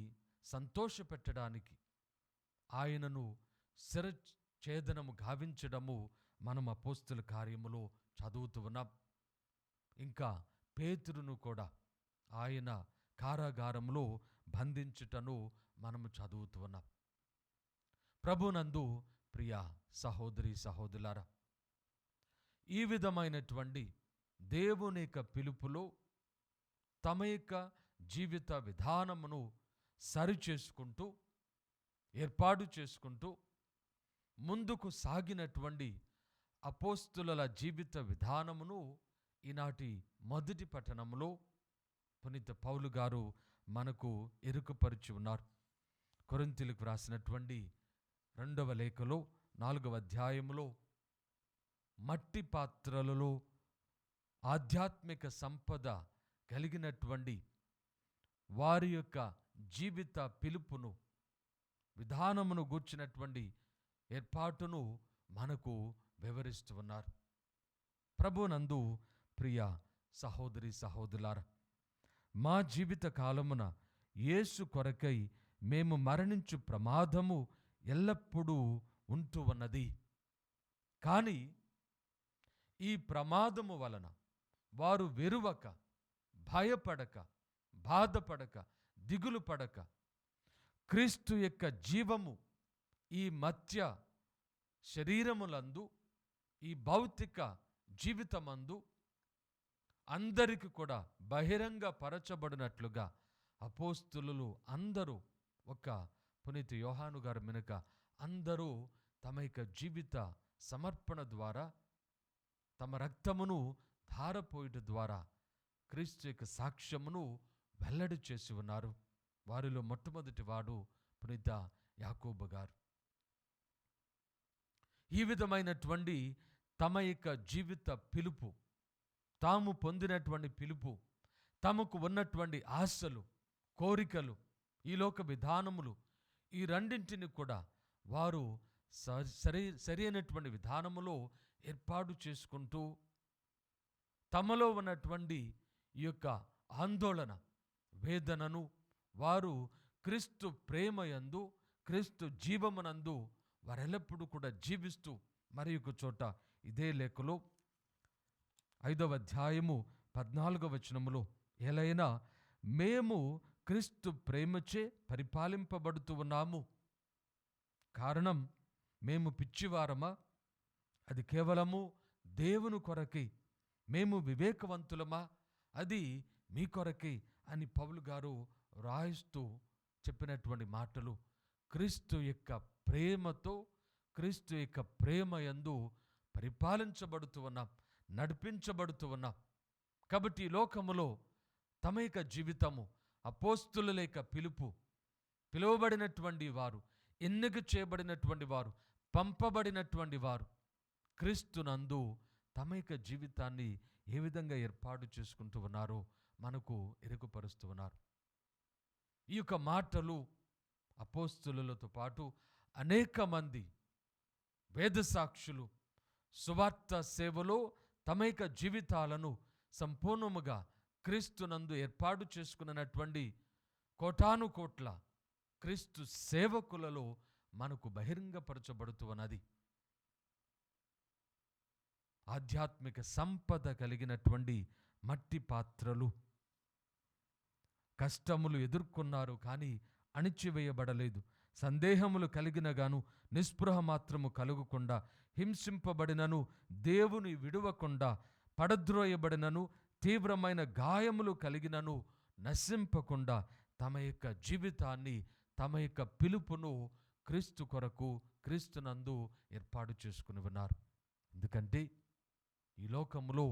సంతోషపెట్టడానికి ఆయనను శిరఛేదనము గావించడము మనం అపోస్తుల కార్యములో చదువుతూ ఉన్నాం. ఇంకా పేతురును కూడా ఆయన కారాగారంలో బంధించుటను మనము చదువుతూ ఉన్నాం. ప్రభునందు ప్రియ సహోదరి సహోదరులారా, ఈ విధమైనటువంటి దేవుని యొక్క పిలుపులో తమ యొక్క జీవిత విధానమును సరిచేసుకుంటూ, ఏర్పాటు చేసుకుంటూ ముందుకు సాగినటువంటి అపోస్తుల జీవిత విధానమును ఈనాటి మొదటి పట్టణంలో పునీత పౌలు గారు మనకు ఎరుకపరిచి ఉన్నారు. కొరింథీయులకు వ్రాసినటువంటి 2వ లేఖలో 4వ అధ్యాయములో మట్టి పాత్రలలో ఆధ్యాత్మిక సంపద కలిగినటువంటి వారి యొక్క జీవిత పిలుపును, విధానమును గూర్చినటువంటి ఏర్పాటును మనకు వివరిస్తూ ఉన్నారు. ప్రభునందు ప్రియ సహోదరి సహోదరులారా, మా జీవిత కాలమున యేసు కొరకై మేము మరణించు ప్రమాదము ఎల్లప్పుడూ ఉంటూ ఉన్నది. కానీ ఈ ప్రమాదము వలన వారు వెరువక, భయపడక, బాధపడక, దిగులు పడక క్రీస్తు యొక్క జీవము ఈ మధ్య శరీరములందు, ఈ భౌతిక జీవితమందు అందరికి కూడా బహిరంగ పరచబడినట్లుగా అపోస్తులు అందరూ, ఒక పునీత యోహాను గారు మినక అందరూ తమ యొక్క జీవిత సమర్పణ ద్వారా, తమ రక్తమును ధారపోయుట ద్వారా క్రీస్తు యొక్క సాక్ష్యమును వెల్లడి చేసి ఉన్నారు. వారిలో మొట్టమొదటి వాడు పునీత యాకోబు గారు. ఈ విధమైనటువంటి తమ యొక్క జీవిత పిలుపు, తాము పొందినటువంటి పిలుపు, తమకు ఉన్నటువంటి ఆశలు, కోరికలు, ఈ లోక విధానములు, ఈ రెండింటిని కూడా వారు సరైనటువంటి విధానములో ఏర్పాటు చేసుకుంటూ తమలో ఉన్నటువంటి ఈ యొక్క ఆందోళన, వేదనను వారు క్రీస్తు ప్రేమయందు, క్రీస్తు జీవమునందు వారెల్లప్పుడూ కూడా జీవిస్తూ, మరి ఒక చోట ఇదే లేఖలో 5వ అధ్యాయము 14వ వచనములో ఎలైనా మేము క్రీస్తు ప్రేమచే పరిపాలింపబడుతూ ఉన్నాము. కారణం మేము పిచ్చివారమా? అది కేవలము దేవుని కొరకే. మేము వివేకవంతులమా? అది మీ కొరకే అని పౌలు గారు రాయిస్తూ చెప్పినటువంటి మాటలు. క్రీస్తు యొక్క ప్రేమతో, క్రీస్తు యొక్క ప్రేమ యందు పరిపాలించబడుతూ ఉన్నాం, నడిపించబడుతూ ఉన్నాం. కాబట్టి ఈ లోకములో తమ యొక్క జీవితము, అపోస్తుల లేక పిలుపు, పిలువబడినటువంటి వారు, ఎన్నిక చేయబడినటువంటి వారు, పంపబడినటువంటి వారు క్రీస్తునందు తమ యొక్క జీవితాన్ని ఏ విధంగా ఏర్పాటు చేసుకుంటూ ఉన్నారో మనకు ఎరుగుపరుస్తూ ఉన్నారు. ఈ యొక్క మాటలు అపోస్తులతో పాటు అనేక మంది వేద సాక్షులు సువార్త సేవలో తమ యొక్క జీవితాలను సంపూర్ణముగా క్రీస్తునందు ఏర్పాటు చేసుకున్నటువంటి కోటాను కోట్ల క్రీస్తు సేవకులలో మనకు బహిరంగపరచబడుతూ ఉన్నది. ఆధ్యాత్మిక సంపద కలిగినటువంటి మట్టి పాత్రలు. కష్టములు ఎదుర్కొన్నారు కానీ అణిచివేయబడలేదు. సందేహములు కలిగిన గాను నిస్పృహ మాత్రము కలుగకుండా, హింసింపబడినను దేవుని విడువకుండా, పడద్రోయబడినను తీవ్రమైన గాయములు కలిగినను నశింపకుండా తమ యొక్క జీవితాన్ని, తమ యొక్క పిలుపును క్రీస్తు కొరకు, క్రీస్తునందు ఏర్పాటు చేసుకుని ఉన్నారు. ఎందుకంటే ఈ లోకములో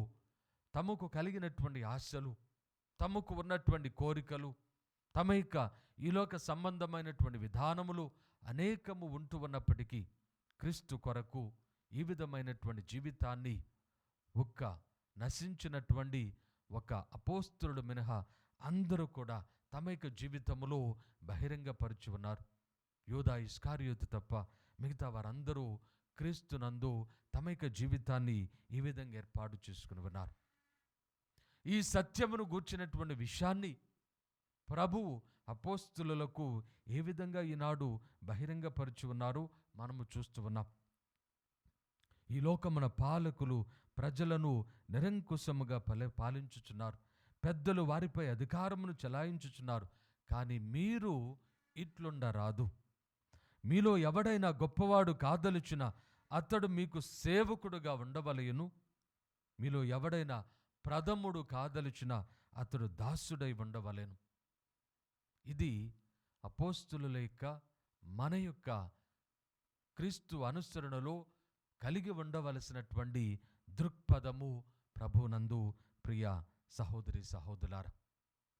తమకు కలిగినటువంటి ఆశలు, తమకు ఉన్నటువంటి కోరికలు, తమ యొక్క ఈ లోక సంబంధమైనటువంటి విధానములు అనేకము ఉంటూ ఉన్నప్పటికీ క్రీస్తు కొరకు ఈ విధమైనటువంటి జీవితాన్ని ఒక్క నశించినటువంటి ఒక అపోస్తలుడు మినహా అందరూ కూడా తమ యొక్క జీవితములో బహిరంగపరిచి ఉన్నారు. యూదా ఇస్కారియోతు తప్ప మిగతా వారందరూ క్రీస్తునందు తమ యొక్క జీవితాన్ని ఈ విధంగా ఏర్పాటు చేసుకుని ఉన్నారు. ఈ సత్యమును గూర్చినటువంటి విషయాన్ని ప్రభువు అపోస్తులకు ఏ విధంగా ఈనాడు బహిరంగపరిచి ఉన్నారు మనము చూస్తూ ఉన్నాం. ఈ లోకమున పాలకులు ప్రజలను నిరంకుశముగా పాలించుచున్నారు. పెద్దలు వారిపై అధికారమును చెలాయించుచున్నారు. కానీ మీరు ఇట్లుండరాదు. మీలో ఎవడైనా గొప్పవాడు కాదలుచిన అతడు మీకు సేవకుడుగా ఉండవలెను. మీలో ఎవడైనా ప్రథముడు కాదలుచిన అతడు దాసుడై ఉండవలెను. ఇది అపోస్తుల యొక్క మన యొక్క క్రీస్తు అనుసరణలో కలిగి ఉండవలసినటువంటి దృక్పథము ప్రభునందు. ప్రియ సహోదరి సహోదరులారా,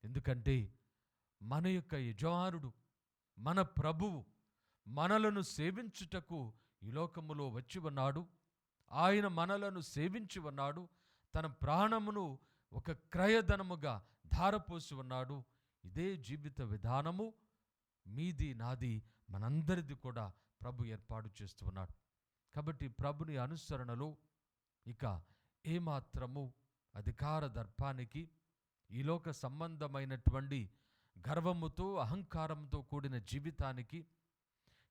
ఎందుకంటే మన యొక్క యజమానుడు, మన ప్రభువు మనలను సేవించుటకు ఈ లోకములో వచ్చి ఉన్నాడు. ఆయన మనలను సేవించి ఉన్నాడు. తన ప్రాణమును ఒక క్రయధనముగా ధారపోసి ఉన్నాడు. ఇదే జీవిత విధానము మీది, నాది, మనందరిది కూడా ప్రభు ఏర్పాటు చేస్తూ ఉన్నాడు. కాబట్టి ప్రభుని అనుసరణలో ఇక ఏమాత్రము అధికార దర్పానికి, ఈ లోక సంబంధమైనటువంటి గర్వముతో, అహంకారంతో కూడిన జీవితానికి,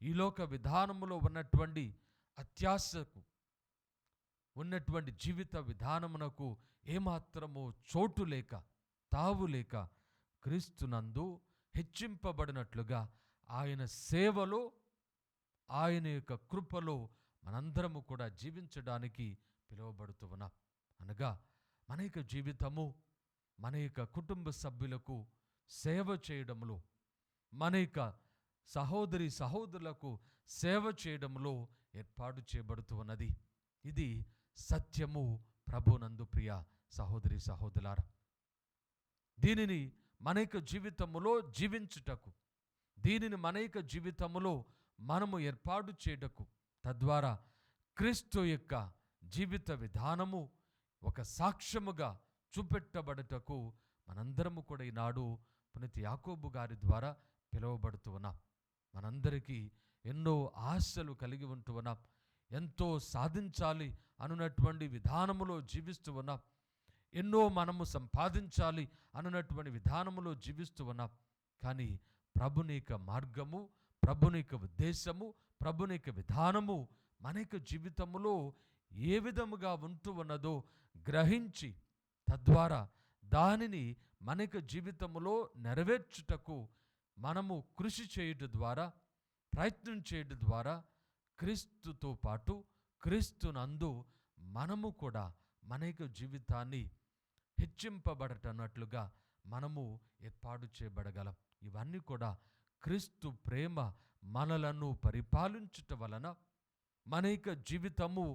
ఈ లోక విధానములో ఉన్నటువంటి అత్యాశకు, ఉన్నటువంటి జీవిత విధానమునకు ఏమాత్రము చోటు లేక, తావు లేక క్రీస్తునందు హెచ్చింపబడినట్లుగా ఆయన సేవలో, ఆయన యొక్క కృపలో మనందరము కూడా జీవించడానికి పిలువబడుతూ ఉన్నాం. అనగా మన యొక్క జీవితము మన యొక్క కుటుంబ సభ్యులకు సేవ చేయడంలో, మన యొక్క సహోదరి సహోదరులకు సేవ చేయడంలో ఏర్పాటు చేయబడుతూ ఉన్నది. ఇది సత్యము ప్రభునందు. ప్రియ సహోదరి సహోదరులారా, దీనిని మన యొక్క జీవితములో జీవించుటకు, దీనిని మన యొక్క జీవితములో మనము ఏర్పాటు చేయుటకు, తద్వారా క్రీస్తు యొక్క జీవిత విధానము ఒక సాక్ష్యముగా చూపెట్టబడుటకు మనందరము కూడా ఈనాడు పునీత యాకోబు గారి ద్వారా పిలువబడుతూ ఉన్నాం. మనందరికీ ఎన్నో ఆశలు కలిగి ఉంటూ ఉన్నాం. ఎంతో సాధించాలి అనున్నటువంటి విధానములో జీవిస్తూ ఉన్నాం. ఎన్నో మనము సంపాదించాలి అనున్నటువంటి విధానములో జీవిస్తూ ఉన్నాం. కానీ ప్రభుని యొక్క మార్గము, ప్రభుని యొక్క ఉద్దేశము, ప్రభుని యొక్క విధానము మన యొక్క జీవితములో ఏ విధముగా ఉంటూ ఉన్నదో గ్రహించి, తద్వారా దానిని మనకి జీవితంలో నెరవేర్చుటకు మనము కృషి చేయుట ద్వారా, ప్రయత్నం చేయడం ద్వారా క్రీస్తుతో పాటు క్రీస్తునందు మనము కూడా మన యొక్క జీవితాన్ని హెచ్చింపబడటన్నట్లుగా మనము ఏర్పాటు చేయబడగలం. ఇవన్నీ కూడా క్రీస్తు ప్రేమ మనలను పరిపాలించుట వలన మన యొక్క జీవితము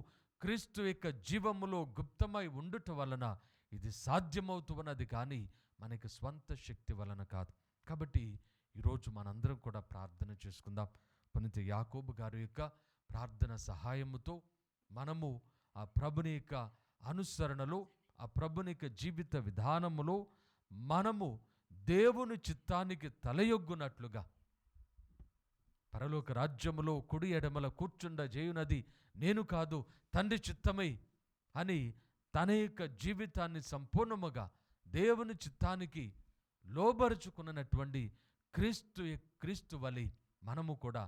క్రీస్తు యొక్క జీవములో గుప్తమై ఉండుట వలన ఇది సాధ్యమవుతున్నది, కానీ మనకి స్వంత శక్తి వలన కాదు. కాబట్టి ఈరోజు మనందరం కూడా ప్రార్థన చేసుకుందాం. పునీత యాకోబు గారి యొక్క ప్రార్థన సహాయముతో మనము ఆ ప్రభుని యొక్క అనుసరణలో, ఆ ప్రభుని యొక్క జీవిత విధానములో మనము దేవుని చిత్తానికి తలయొగ్గునట్లుగా, పరలోక రాజ్యములో కుడి ఎడమల కూర్చుండ చేయునది నేను కాదు తండ్రి చిత్తమై అని తన యొక్క జీవితాన్ని సంపూర్ణముగా దేవుని చిత్తానికి లోబరుచుకున్నటువంటి క్రీస్తు వలె మనము కూడా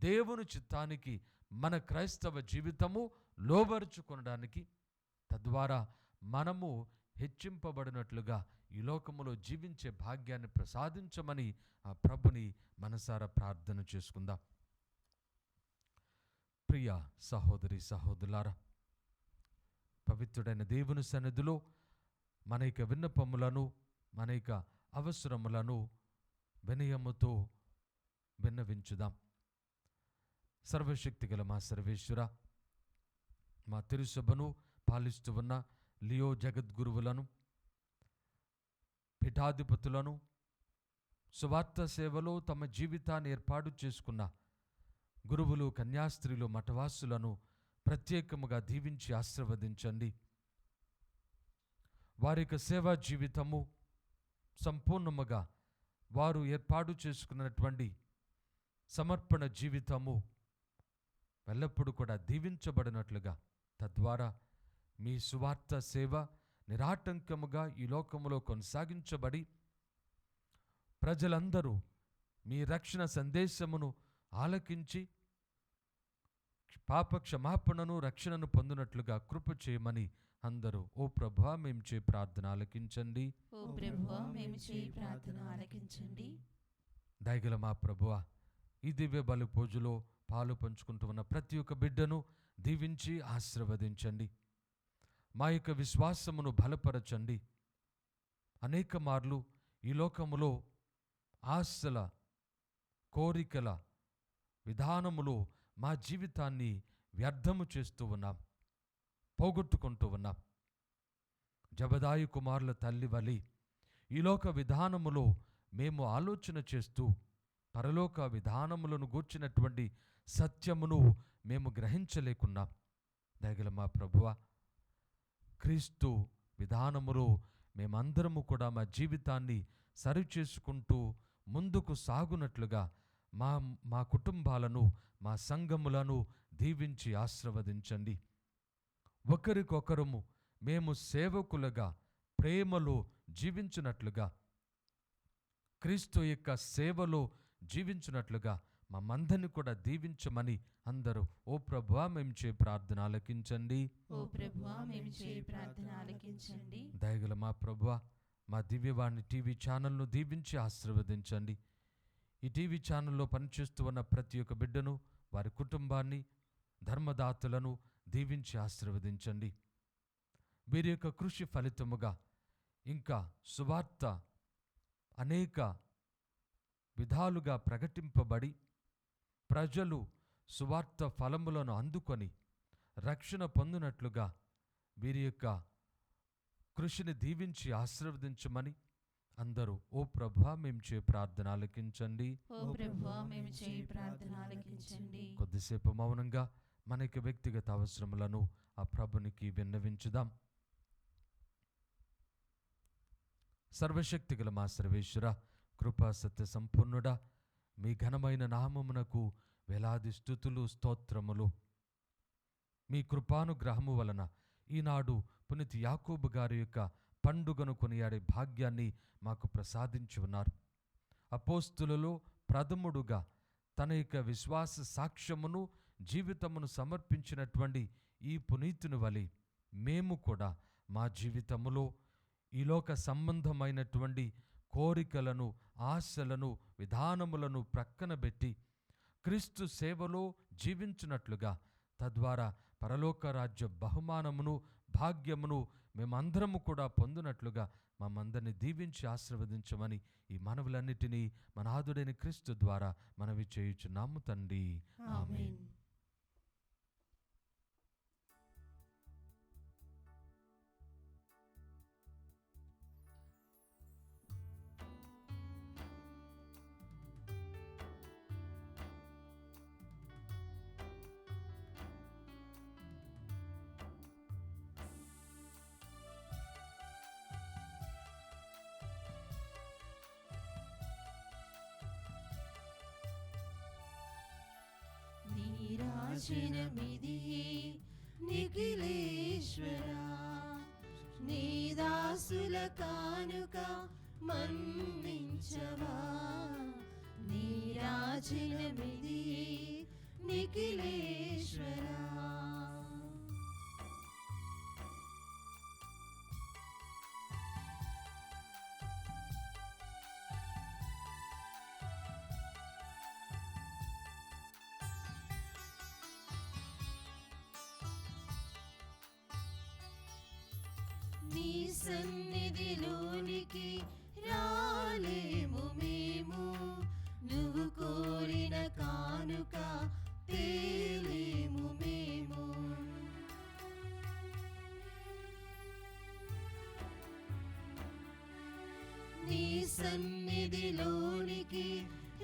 దేవుని చిత్తానికి మన క్రైస్తవ జీవితము లోబరుచుకొనడానికి, తద్వారా మనము హెచ్చింపబడినట్లుగా ఈ లోకములో జీవించే భాగ్యాన్ని ప్రసాదించమని ఆ ప్రభుని మనసారా ప్రార్థన చేసుకుందాం. ప్రియ సహోదరి సహోదరులారా, పవిత్రుడైన దేవుని సన్నిధిలో మన యొక్క విన్నపములను, మన యొక్క అవసరములను వినయముతో విన్నవించుదాం. సర్వశక్తి గల మా సర్వేశ్వర, మా తిరుసభను పాలిస్తూ ఉన్న లియో జగద్గురువులను, పీఠాధిపతులను, సువార్త సేవలో తమ జీవితాన్ని ఏర్పాటు చేసుకున్న గురువులు, కన్యాస్త్రీలు, మఠవాసులను ప్రత్యేకముగా దీవించి ఆశీర్వదించండి. వారి యొక్క సేవా జీవితము సంపూర్ణముగా వారు ఏర్పాటు చేసుకున్నటువంటి సమర్పణ జీవితము ఎల్లప్పుడూ కూడా దీవించబడినట్లుగా, తద్వారా మీ సువార్త సేవ నిరాటంకముగా ఈ లోకములో కొనసాగించబడి ప్రజలందరూ మీ రక్షణ సందేశమును ఆలకించి పాప క్షమాపణను, రక్షణను పొందినట్లుగా కృప చేయమని అందరూ ఓ ప్రభువా మేము చే ప్రార్థన ఆలకించండి. ఓ ప్రభువా మేము చే ప్రార్థన ఆలకించండి. దయగల మా ప్రభువా, ఈ దివ్య బలి పూజలో పాలు పంచుకుంటూ ఉన్న ప్రతి ఒక్క బిడ్డను దీవించి ఆశీర్వదించండి. మా యొక్క విశ్వాసమును బలపరచండి. అనేక మార్లు ఈ లోకములో ఆశల, కోరికల విధానములో మా జీవితాన్ని వ్యర్థము చేస్తూ ఉన్నాం, పోగొట్టుకుంటూ ఉన్నాం. జబదాయి కుమారుల తల్లి వలె ఈ లోక విధానములో మేము ఆలోచన చేస్తూ పరలోక విధానములను గూర్చినటువంటి సత్యమును మేము గ్రహించలేకున్నాం. దయగల మా ప్రభువా, క్రీస్తు విధానములో మేమందరము కూడా మా జీవితాన్ని సరిచేసుకుంటూ ముందుకు సాగునట్లుగా మా కుటుంబాలను, మా సంఘములను దీవించి ఆశీర్వదించండి. ఒకరికొకరము మేము సేవకులుగా ప్రేమలో జీవించినట్లుగా, క్రీస్తు యొక్క సేవలో జీవించినట్లుగా మమ్మందరిని కూడా దీవించమని అందరూ ఓ ప్రభువా మేము చే ప్రార్థన ఆలకించండి. ఓ ప్రభువా మేము చే ప్రార్థన ఆలకించండి. దయగల మా ప్రభువా, మా దివ్యవాణి టీవీ ఛానల్ను దీవించి ఆశీర్వదించండి. ఈ టీవీ ఛానల్లో పనిచేస్తూ ఉన్న ప్రతి ఒక్క బిడ్డను, వారి కుటుంబాన్ని, ధర్మదాతలను దీవించి ఆశీర్వదించండి. వీరి యొక్క కృషి ఫలితముగా ఇంకా సువార్త అనేక విధాలుగా ప్రకటింపబడి ప్రజలు సువార్త ఫలములను అందుకొని రక్షణ పొందినట్లుగా వీరి యొక్క కృషిని దీవించి ఆశీర్వదించమని అందరూ ఓ ప్రభువా మేము చే ప్రార్థన ఆలకించండి. ఓ ప్రభువా మేము చే ప్రార్థన ఆలకించండి. కొద్దిసేపు మౌనంగా మనకి వ్యక్తిగత అవసరములను ఆ ప్రభునికి విన్నవించుదాం. సర్వశక్తిగల మా సర్వేశ్వర, కృపా సత్య సంపూర్ణుడా, మీ ఘనమైన నామమునకు వేలాది స్తుతులు, స్తోత్రములు. మీ కృపానుగ్రహము వలన ఈనాడు పునీత యాకోబు గారి యొక్క పండుగను కొనియాడే భాగ్యాన్ని మాకు ప్రసాదించి ఉన్నారు. అపోస్తులలో ప్రథముడుగా తన యొక్క విశ్వాస సాక్ష్యమును, జీవితమును సమర్పించినటువంటి ఈ పునీతుని వలె మేము కూడా మా జీవితములో ఈ లోక సంబంధమైనటువంటి కోరికలను, ఆశలను, విధానములను ప్రక్కన పెట్టి క్రీస్తు సేవలో జీవించున్నట్లుగా, తద్వారా పరలోక రాజ్య బహుమానమును, భాగ్యమును మేమందరము కూడా పొందినట్లుగా మమ్మందరిని దీవించి ఆశీర్వదించమని ఈ మనవులన్నిటినీ మన ఆదుడైన క్రీస్తు ద్వారా మనవి చేయుచున్నాము తండ్రి. ఆమేన్. నీరాజనమిది నిఖిలేశ్వరా, నీ దాసుల కానుక మన్నించవా. నీరాజనమిది నిఖిలేశ్వరా. నీ సన్నిధిలోనికి రాలేము మేము, నువ్వు కోరిన కానుక తేలేము మేము. నీ సన్నిధిలోనికి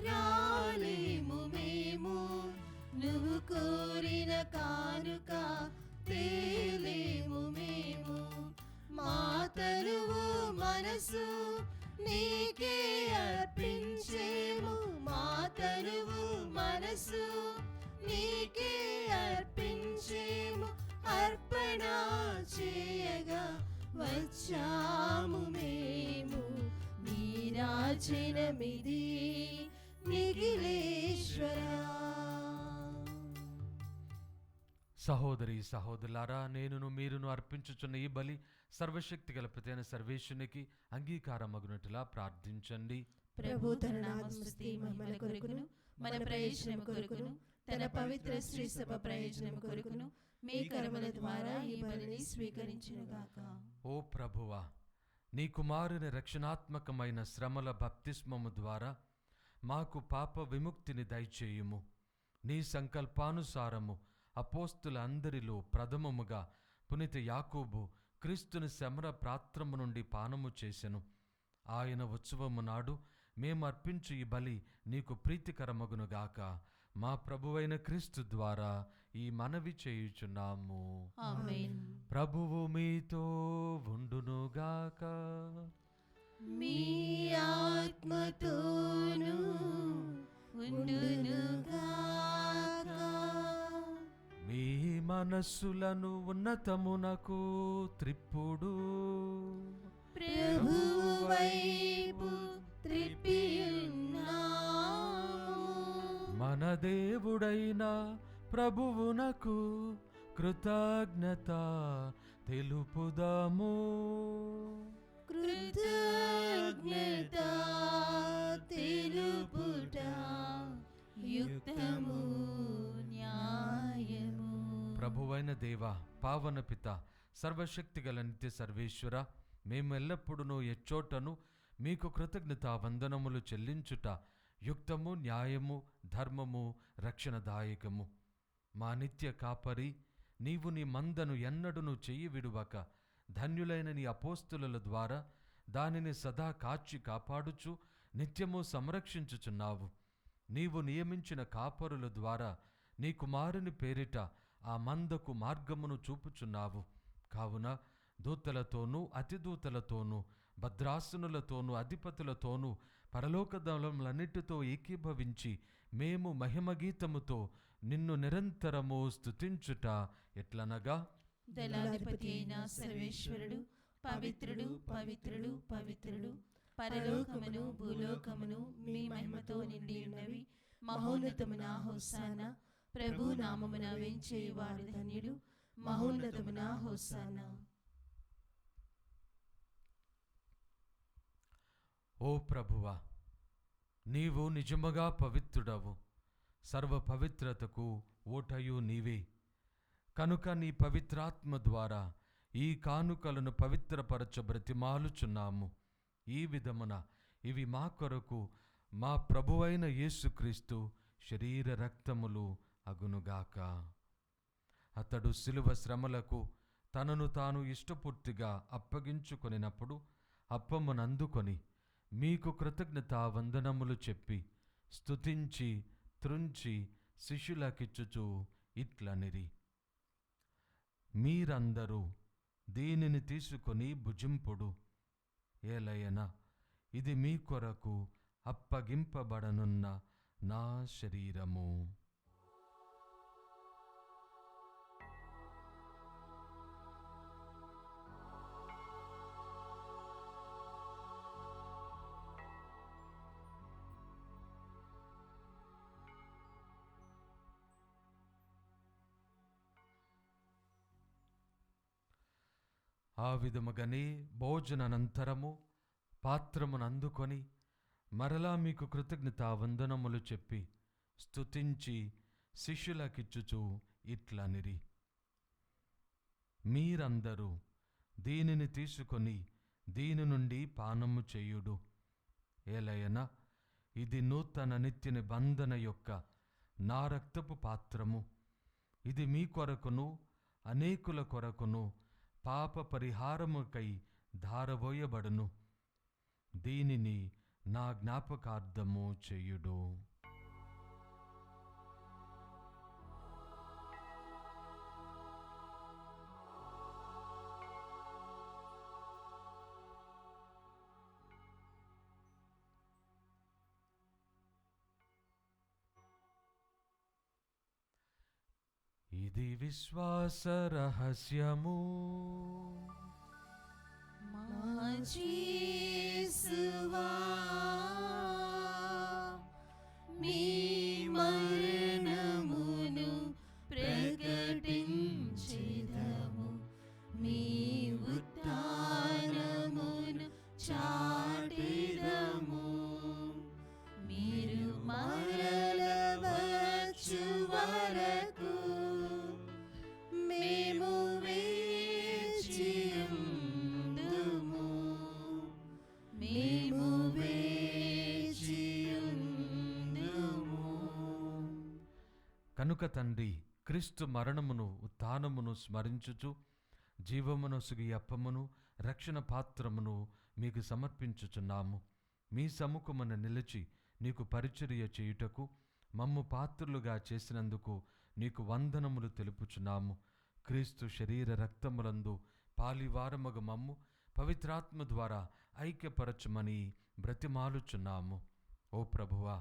రాలేము మేము, నువ్వు కోరిన కానుక తేలేము మేము. మా తనువు మనసు నీకే అర్పించేము, మా తనువు మనసు నీకే అర్పించేము. అర్పణ చేయగా వచ్చాము మేము, నీరాజనమిది నిఖిలేశ్వరా. సహోదరి సహోదరులారా, నేనును మీరును అర్పించుచున్న ఈ బలి సర్వశక్తి గల ప్రతి అయిన సర్వేశ్వరునికి అంగీకారమగునట్లుగా ప్రార్థించండి. ప్రభు తన నామస్తుతి మహిమల కొరకును, మన ప్రయోజనము కొరకును, తన పవిత్ర శ్రీ సభ ప్రయోజనము కొరకును మీ కర్మల ద్వారా ఈ బలిని స్వీకరించునుగాక. ఓ ప్రభువా, నీ కుమారుని రక్షణాత్మకమైన శ్రమల బప్తిస్మము ద్వారా మాకు పాప విముక్తిని దయచేయుము. నీ సంకల్పానుసారము అపోస్తుల అందరిలో ప్రథమముగా పునీత యాకోబు క్రీస్తుని శమర ప్రాత్రము నుండి పానము చేసెను. ఆయన ఉత్సవము నాడు మేము అర్పించు ఈ బలి నీకు ప్రీతికరమగునుగాక. మా ప్రభువైన క్రీస్తు ద్వారా ఈ మనవి చేయుచున్నాము. ఆమేన్. ప్రభువు మీతో ఉండునుగాక. మీ ఆత్మతోను ఉండునుగాక. మీ మనస్సులను ఉన్నతమునకు త్రిప్పుడు. ప్రభువు వైపు త్రిప్పియున్నాము. మన దేవుడైన ప్రభువునకు కృతజ్ఞత తెలుపుదాము. కృతజ్ఞత తెలుపుట యుక్తము న్యాయము. ప్రభువైన దేవ, పావన పిత, సర్వశక్తిగల నిత్య సర్వేశ్వర, మేము ఎల్లప్పుడూ ఎచ్చోటను మీకు కృతజ్ఞత వందనములు చెల్లించుట యుక్తము, న్యాయము, ధర్మము, రక్షణదాయకము. మా నిత్య కాపరి నీవు నీ మందను ఎన్నడును చెయ్యి విడువక ధన్యులైన నీ అపోస్తుల ద్వారా దానిని సదా కాచి కాపాడుచు నిత్యము సంరక్షించుచున్నావు. నీవు నియమించిన కాపరుల ద్వారా నీ కుమారుని పేరిట ఆ మందకు మార్గమును చూపుచున్నావు. కావున దూతలతోనూ అతిదూతలతోనూ భద్రాసనులతోనూ అధిపతులతోనూ పరలోక దళములన్నిటితో ఏకీభవించి మేము మహిమగీతముతో నిన్ను నిరంతరము స్తుతించుట ఎట్లనగా, దళాధిపతి అయిన సర్వేశ్వరుడు పవిత్రుడు పవిత్రుడు పవిత్రుడు, పరలోకమును భూలోకమును మీ మహిమతో నిండి ఉన్నవి. మహోన్నతమున హోసానా, ప్రభు నామమున వేంచేయువాడు ధన్యుడు. మహోన్నతమున హోసానా. ఓ ప్రభువా, నీవు నిజముగా పవిత్రుడవు, సర్వ పవిత్రతకు ఓటయు నీవే. కనుక నీ పవిత్రాత్మ ద్వారా ఈ కానుకలను పవిత్రపరచ బ్రతిమాలుచున్నాము. ఈ విధమున ఇవి మా కొరకు మా ప్రభువైన యేసుక్రీస్తు శరీర రక్తములు అగునుగాక. అతడు శిలువ శ్రమలకు తనను తాను ఇష్టపూర్తిగా అప్పగించుకొనినప్పుడు అప్పమునందుకొని మీకు కృతజ్ఞతా వందనములు చెప్పి స్తుతించి త్రుంచి శిష్యులకిచ్చుచు ఇట్లనిరి: మీరందరూ దీనిని తీసుకొని భుజింపుడు. ఏలయన ఇది మీ కొరకు అప్పగింపబడనున్న నా శరీరము. ఆ విధముగానే భోజనానంతరము పాత్రమునందుకొని మరలా మీకు కృతజ్ఞతా వందనములు చెప్పి స్తుతించి శిష్యులకిచ్చుచు ఇట్లనిరి: మీరందరూ దీనిని తీసుకొని దీని నుండి పానము చేయుడు. ఏలయన ఇది నూతన నిత్య నిబంధన యొక్క నా రక్తపు పాత్రము. ఇది మీ కొరకును అనేకుల కొరకును పాప పరిహారముకై ధారబోయబడును. దీనిని నా జ్ఞాపకార్థము చేయుడు. ఇది విశ్వాస రహస్యము. మా యేసువా, మీ మరణమును ప్రకటించెదము, మీ ఉత్థానమును చాటెదము. మీరు మరల వచ్చు వరకు మేము వేచియుందుము, మేము వేచియుందుము. కనుక తండ్రి, క్రీస్తు మరణమును ఉత్థానమును స్మరించుచు జీవమునొసగి అప్పమును రక్షణ పాత్రమును మీకు సమర్పించుచున్నాము. మీ సముఖమున నిలిచి నీకు పరిచర్య చేయుటకు మమ్ము పాత్రులుగా చేసినందుకు నీకు వందనములు తెలుపుచున్నాము. క్రీస్తు శరీర రక్తములందు పాలివారమగు మమ్ము పవిత్రాత్మ ద్వారా ఐక్యపరచుమని బ్రతిమాలుచున్నాము. ఓ ప్రభువా,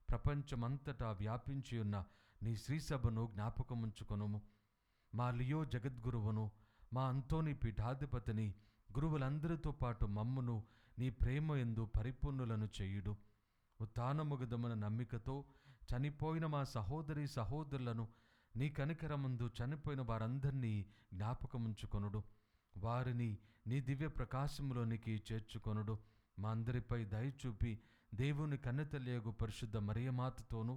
ప్రపంచమంతటా వ్యాపించి ఉన్న నీ శ్రీసభను జ్ఞాపకముంచుకొనుము. మా లియో జగద్గురువును, మా అంతోని పీఠాధిపతిని, గురువులందరితో పాటు మమ్మును నీ ప్రేమ యందు పరిపూర్ణులను చేయుడు. ఉత్థానముగదమున నమ్మికతో చనిపోయిన మా సహోదరి సహోదరులను నీ కనికరమందు చనిపోయిన వారందరినీ జ్ఞాపకముంచుకొనుడు. వారిని నీ దివ్య ప్రకాశములోనికి చేర్చుకొనుడు. మా అందరిపై దయచూపి దేవుని కన్నెతల్లియగు పరిశుద్ధ మరియమాతతోనూ,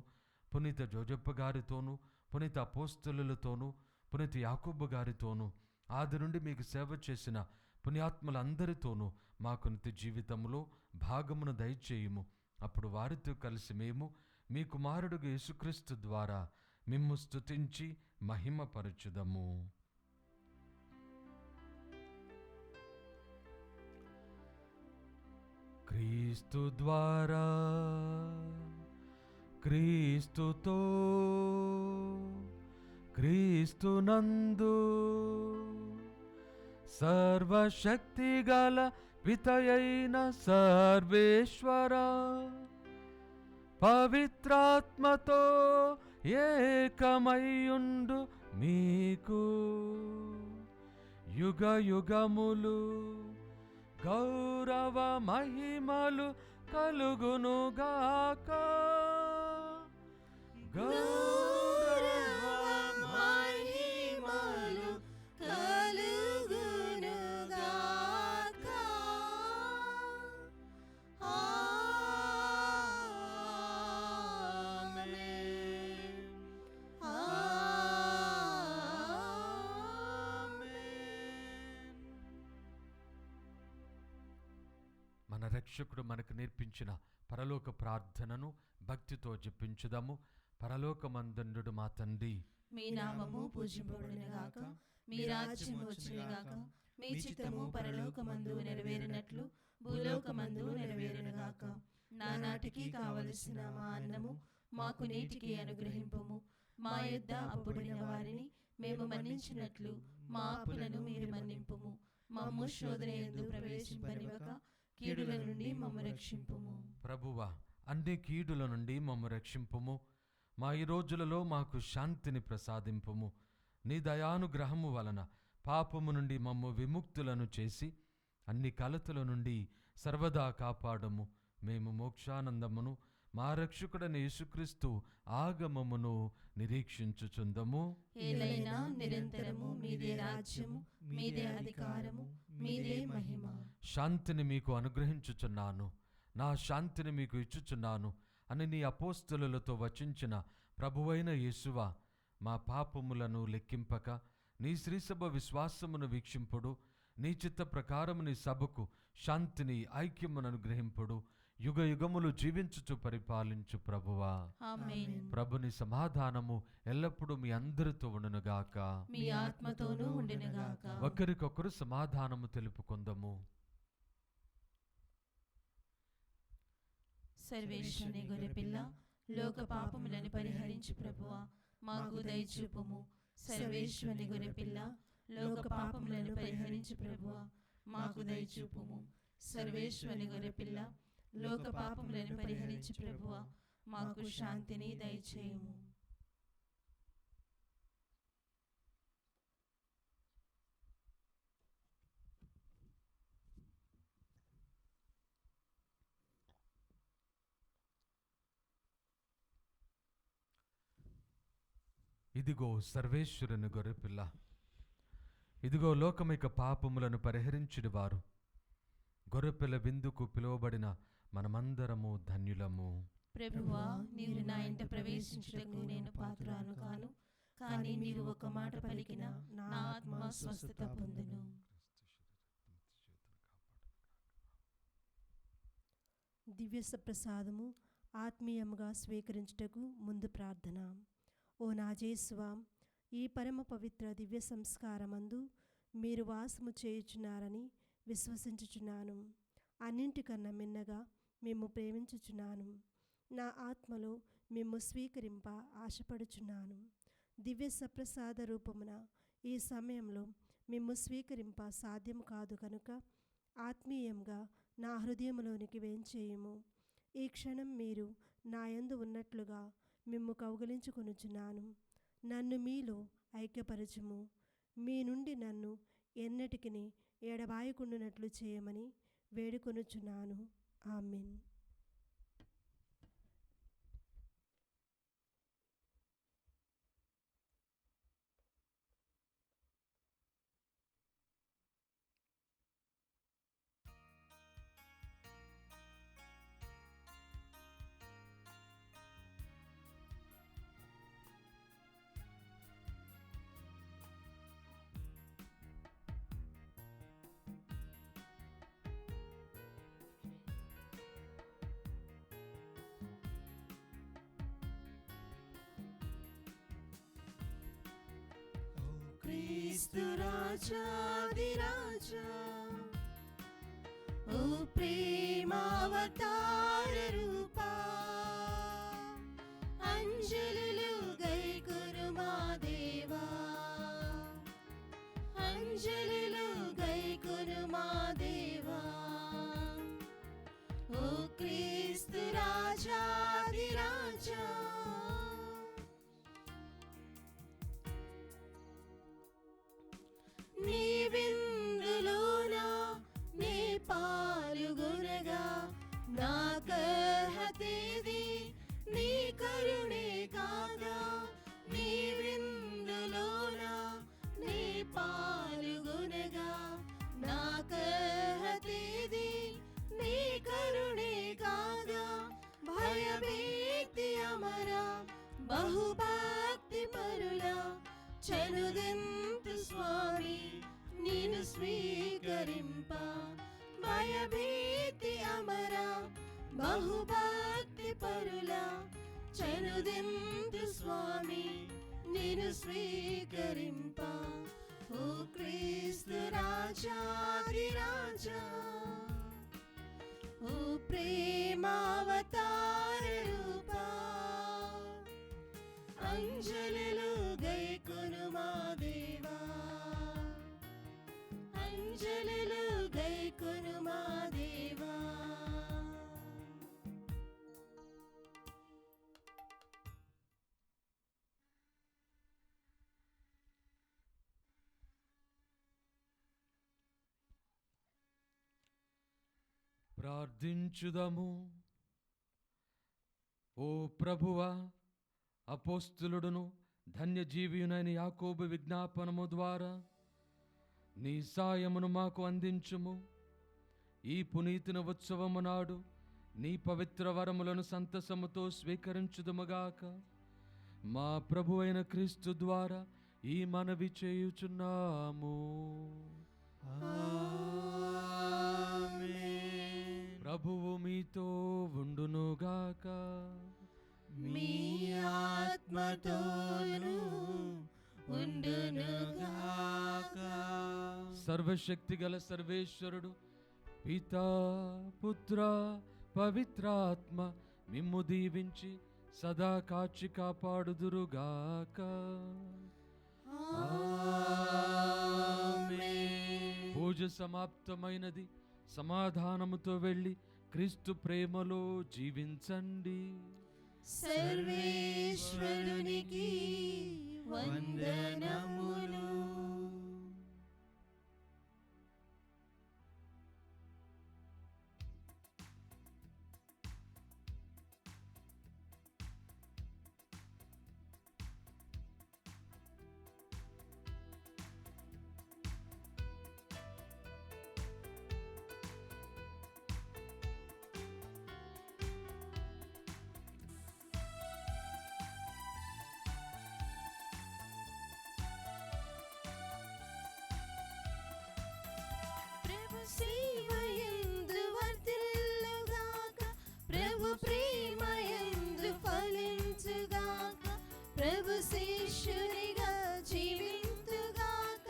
పునీత జోజప్ప గారితోనూ, పునీత అపోస్తలులతోనూ, పునీత యాకోబు గారితోనూ, ఆది నుండి మీకు సేవ చేసిన పుణ్యాత్ములందరితోనూ మాకు నిత్య జీవితంలో భాగమును దయచేయుము. అప్పుడు వారితో కలిసి మేము మీ కుమారుడుగు యేసుక్రీస్తు ద్వారా మిమ్ము స్తుతించి మహిమపరచుదము. క్రీస్తు ద్వారా, క్రీస్తుతో, క్రీస్తునందు సర్వశక్తిగల పితయైన సర్వేశ్వర పవిత్రాత్మతో ఏకమయ్యుండు మీకు యుగ యుగములు గౌరవ మహిమలు కలుగునుగాక. గౌరవ మహిమలు కలుగునుగాక. మన రక్షకుడు మనకు నేర్పించిన పరలోక ప్రార్థనను భక్తితో జపించుదాము. పరలోకమందుండు మా తండ్రి, మీ నామము పూజింపబడునుగాక, మీ రాజ్యము వచ్చునుగాక, మీ చిత్తము పరలోకమందు నెరవేరినట్లు భూలోకమందు నెరవేరునుగాక. నానాటికి కావలసిన మా అన్నము మాకు నేటికి అనుగ్రహింపుము. మా యొద్ద అప్పుడిన వారిని మేము మన్నించినట్లు మా అప్పులను మీరు మన్నింపుము. మమ్ము శోధనయందు ప్రవేశింపనివ్వక కీడుల నుండి మమ్ము రక్షింపుము. ప్రభువా, అన్ని కీడుల నుండి మమ్ము రక్షింపుము. మా ఈ రోజులలో మాకు శాంతిని ప్రసాదింపుము. నీ దయానుగ్రహము వలన పాపము నుండి మమ్ము విముక్తులను చేసి అన్ని కలతల నుండి సర్వదా కాపాడము. మేము మోక్షానందమును మా రక్షకుడైన యేసుక్రీస్తు ఆగమమును నిరీక్షించుచుందము. ఏలైనా నిరంతరము మీదే రాజ్యము, మీదే అధికారము, మీదే మహిమ. శాంతిని మీకు అనుగ్రహించుచున్నాను, నా శాంతిని మీకు ఇచ్చుచున్నాను అని నీ అపోస్తలులతో వచించిన ప్రభువైన యేసువా, మా పాపములను లెక్కింపక నీ శ్రీసభ విశ్వాసమును వీక్షింపుడు. నీ చిత్త ప్రకారము నీ సభకు శాంతిని ఐక్యమును అనుగ్రహింపుడు. యుగ యుగములు జీవించుచు పరిపాలించు ప్రభువా. ఆమేన్. ప్రభుని సమాధానము ఎల్లప్పుడూ మీ అందరితో ఉండునుగాక, మీ ఆత్మతోనూ ఉండునుగాక. ఒకరికొకరు సమాధానము తెలుపుకొందము. సర్వేశ్వరుని గొర్రెపిల్ల, లోక పాపములను పరిహరించు ప్రభువా, మాకు దయచూపుము. సర్వేశ్వరుని గొర్రెపిల్ల, లోక పాపములను పరిహరించు ప్రభువా, మాకు దయచూపుము. సర్వేశ్వరుని గొర్రెపిల్ల, లోక పాపములను పరిహరించు ప్రభువా, మాకు శాంతిని దయచేయుము. ఇదిగో సర్వేశ్వరుని గొర్రెపిల్ల, ఇదిగో లోకమిక పాపములను పరిహరించుడివారు. గొర్రెపిల్ల విందుకు పిలువబడిన మనమందరము ధన్యులము. ప్రభువా, నీవు నా ఇంట ప్రవేశించుటకు నేను పాత్రాను కాను, కానీ నీవు ఒక మాట పలికిన నా ఆత్మ స్వస్థత పొందును. దివ్య సప్రసాదము ఆత్మీయముగా స్వీకరించుటకు ముందు ప్రార్థన. ఓ నాజేశ్వా, ఈ పరమ పవిత్ర దివ్య సంస్కారమందు మీరు వాసము చేయుచున్నారని విశ్వసించుచున్నాను. అన్నింటికన్నా మిన్నగా మేము ప్రేమించుచున్నాను. నా ఆత్మలో మేము స్వీకరింప ఆశపడుచున్నాను. దివ్య సప్రసాద రూపమున ఈ సమయంలో మేము స్వీకరింప సాధ్యం కాదు కనుక ఆత్మీయంగా నా హృదయంలోనికి వేంచేయుము. ఈ క్షణం మీరు నా యందు ఉన్నట్లుగా మిమ్ము కౌగిలించుకొనుచున్నాను. నన్ను మీలో ఐక్యపరచుము. మీ నుండి నన్ను ఎన్నటికిని ఎడబాయకుండునట్లు చేయమని వేడుకొనుచున్నాను. ఆమేన్. క్రీస్తు రాజాదిరాజా, ఓ ప్రేమావతార రూపా, అంజలులు గైకొను మా దేవా, అంజలులు గైకొను మా దేవా. ఓ క్రీస్తు రాజాదిరాజా, నీ విందులోనా నీ పాలుగొనగా నా కహతేది నీ కరుణే కాదా. నీ విందులోనా నీ పాలుగొనగా నా కహతేది నీ కరుణే కాదా. భయభీతి అమరా బహుభక్తి పరులా చనుదెంతు స్వామి నిన్ను స్వీకరింప. భయభీతి అమర బహుభక్తి పరుల చనుదింతు స్వామి నిన్ను స్వీకరింప ఓ క్రీస్తు రాజాది రాజా ఓ ప్రేమావతార రూపా అంజలిలు గైకొను మా దేవా అంజలిలు గైకొను మా దేవా ప్రార్థించుదము. ఓ ప్రభువా, అపోస్తులుడును ధన్యజీవియునైన యాకోబు విజ్ఞాపనము ద్వారా నీ సాయమును మాకు అందించుము. ఈ పునీతున ఉత్సవము నాడు నీ పవిత్ర వరములను సంతసముతో స్వీకరించుదుముగాక. మా ప్రభు అయిన క్రీస్తు ద్వారా ఈ మనవి చేయుచున్నాము. ప్రభువు మీతో ఉండునుగాక. మీ ఆత్మతోను ఉండునుగాక. సర్వశక్తి గల సర్వేశ్వరుడు పితా పుత్ర పవిత్రాత్మ మిమ్ము దీవించి సదా కాచి కాపాడుదురుగాక. ఆమేన్. పూజ సమాప్తమైనది. సమాధానముతో వెళ్ళి క్రీస్తు ప్రేమలో జీవించండి. సర్వేశ్వరునికి వందనములు. ప్రభు సేవయందు వర్ధిల్లుగాక, ప్రభు ప్రేమయందు ఫలించుగాక, ప్రభు శిష్యునిగా జీవింతుగాక,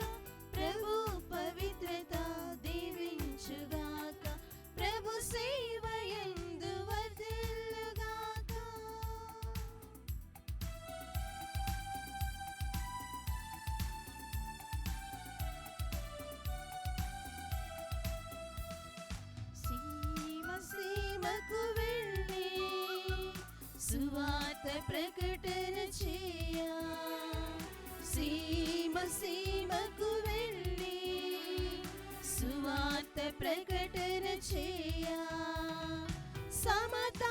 ప్రభు పవిత్రత దీవించుగాక, ప్రభు సేవయందు వర్ధిల్లుగాక. సీమ సీమకు వెళ్ళి సువార్త ప్రకటన చేయ, సీమ సీమకు వెళ్ళి సువార్త ప్రకటన చేయ, సమతా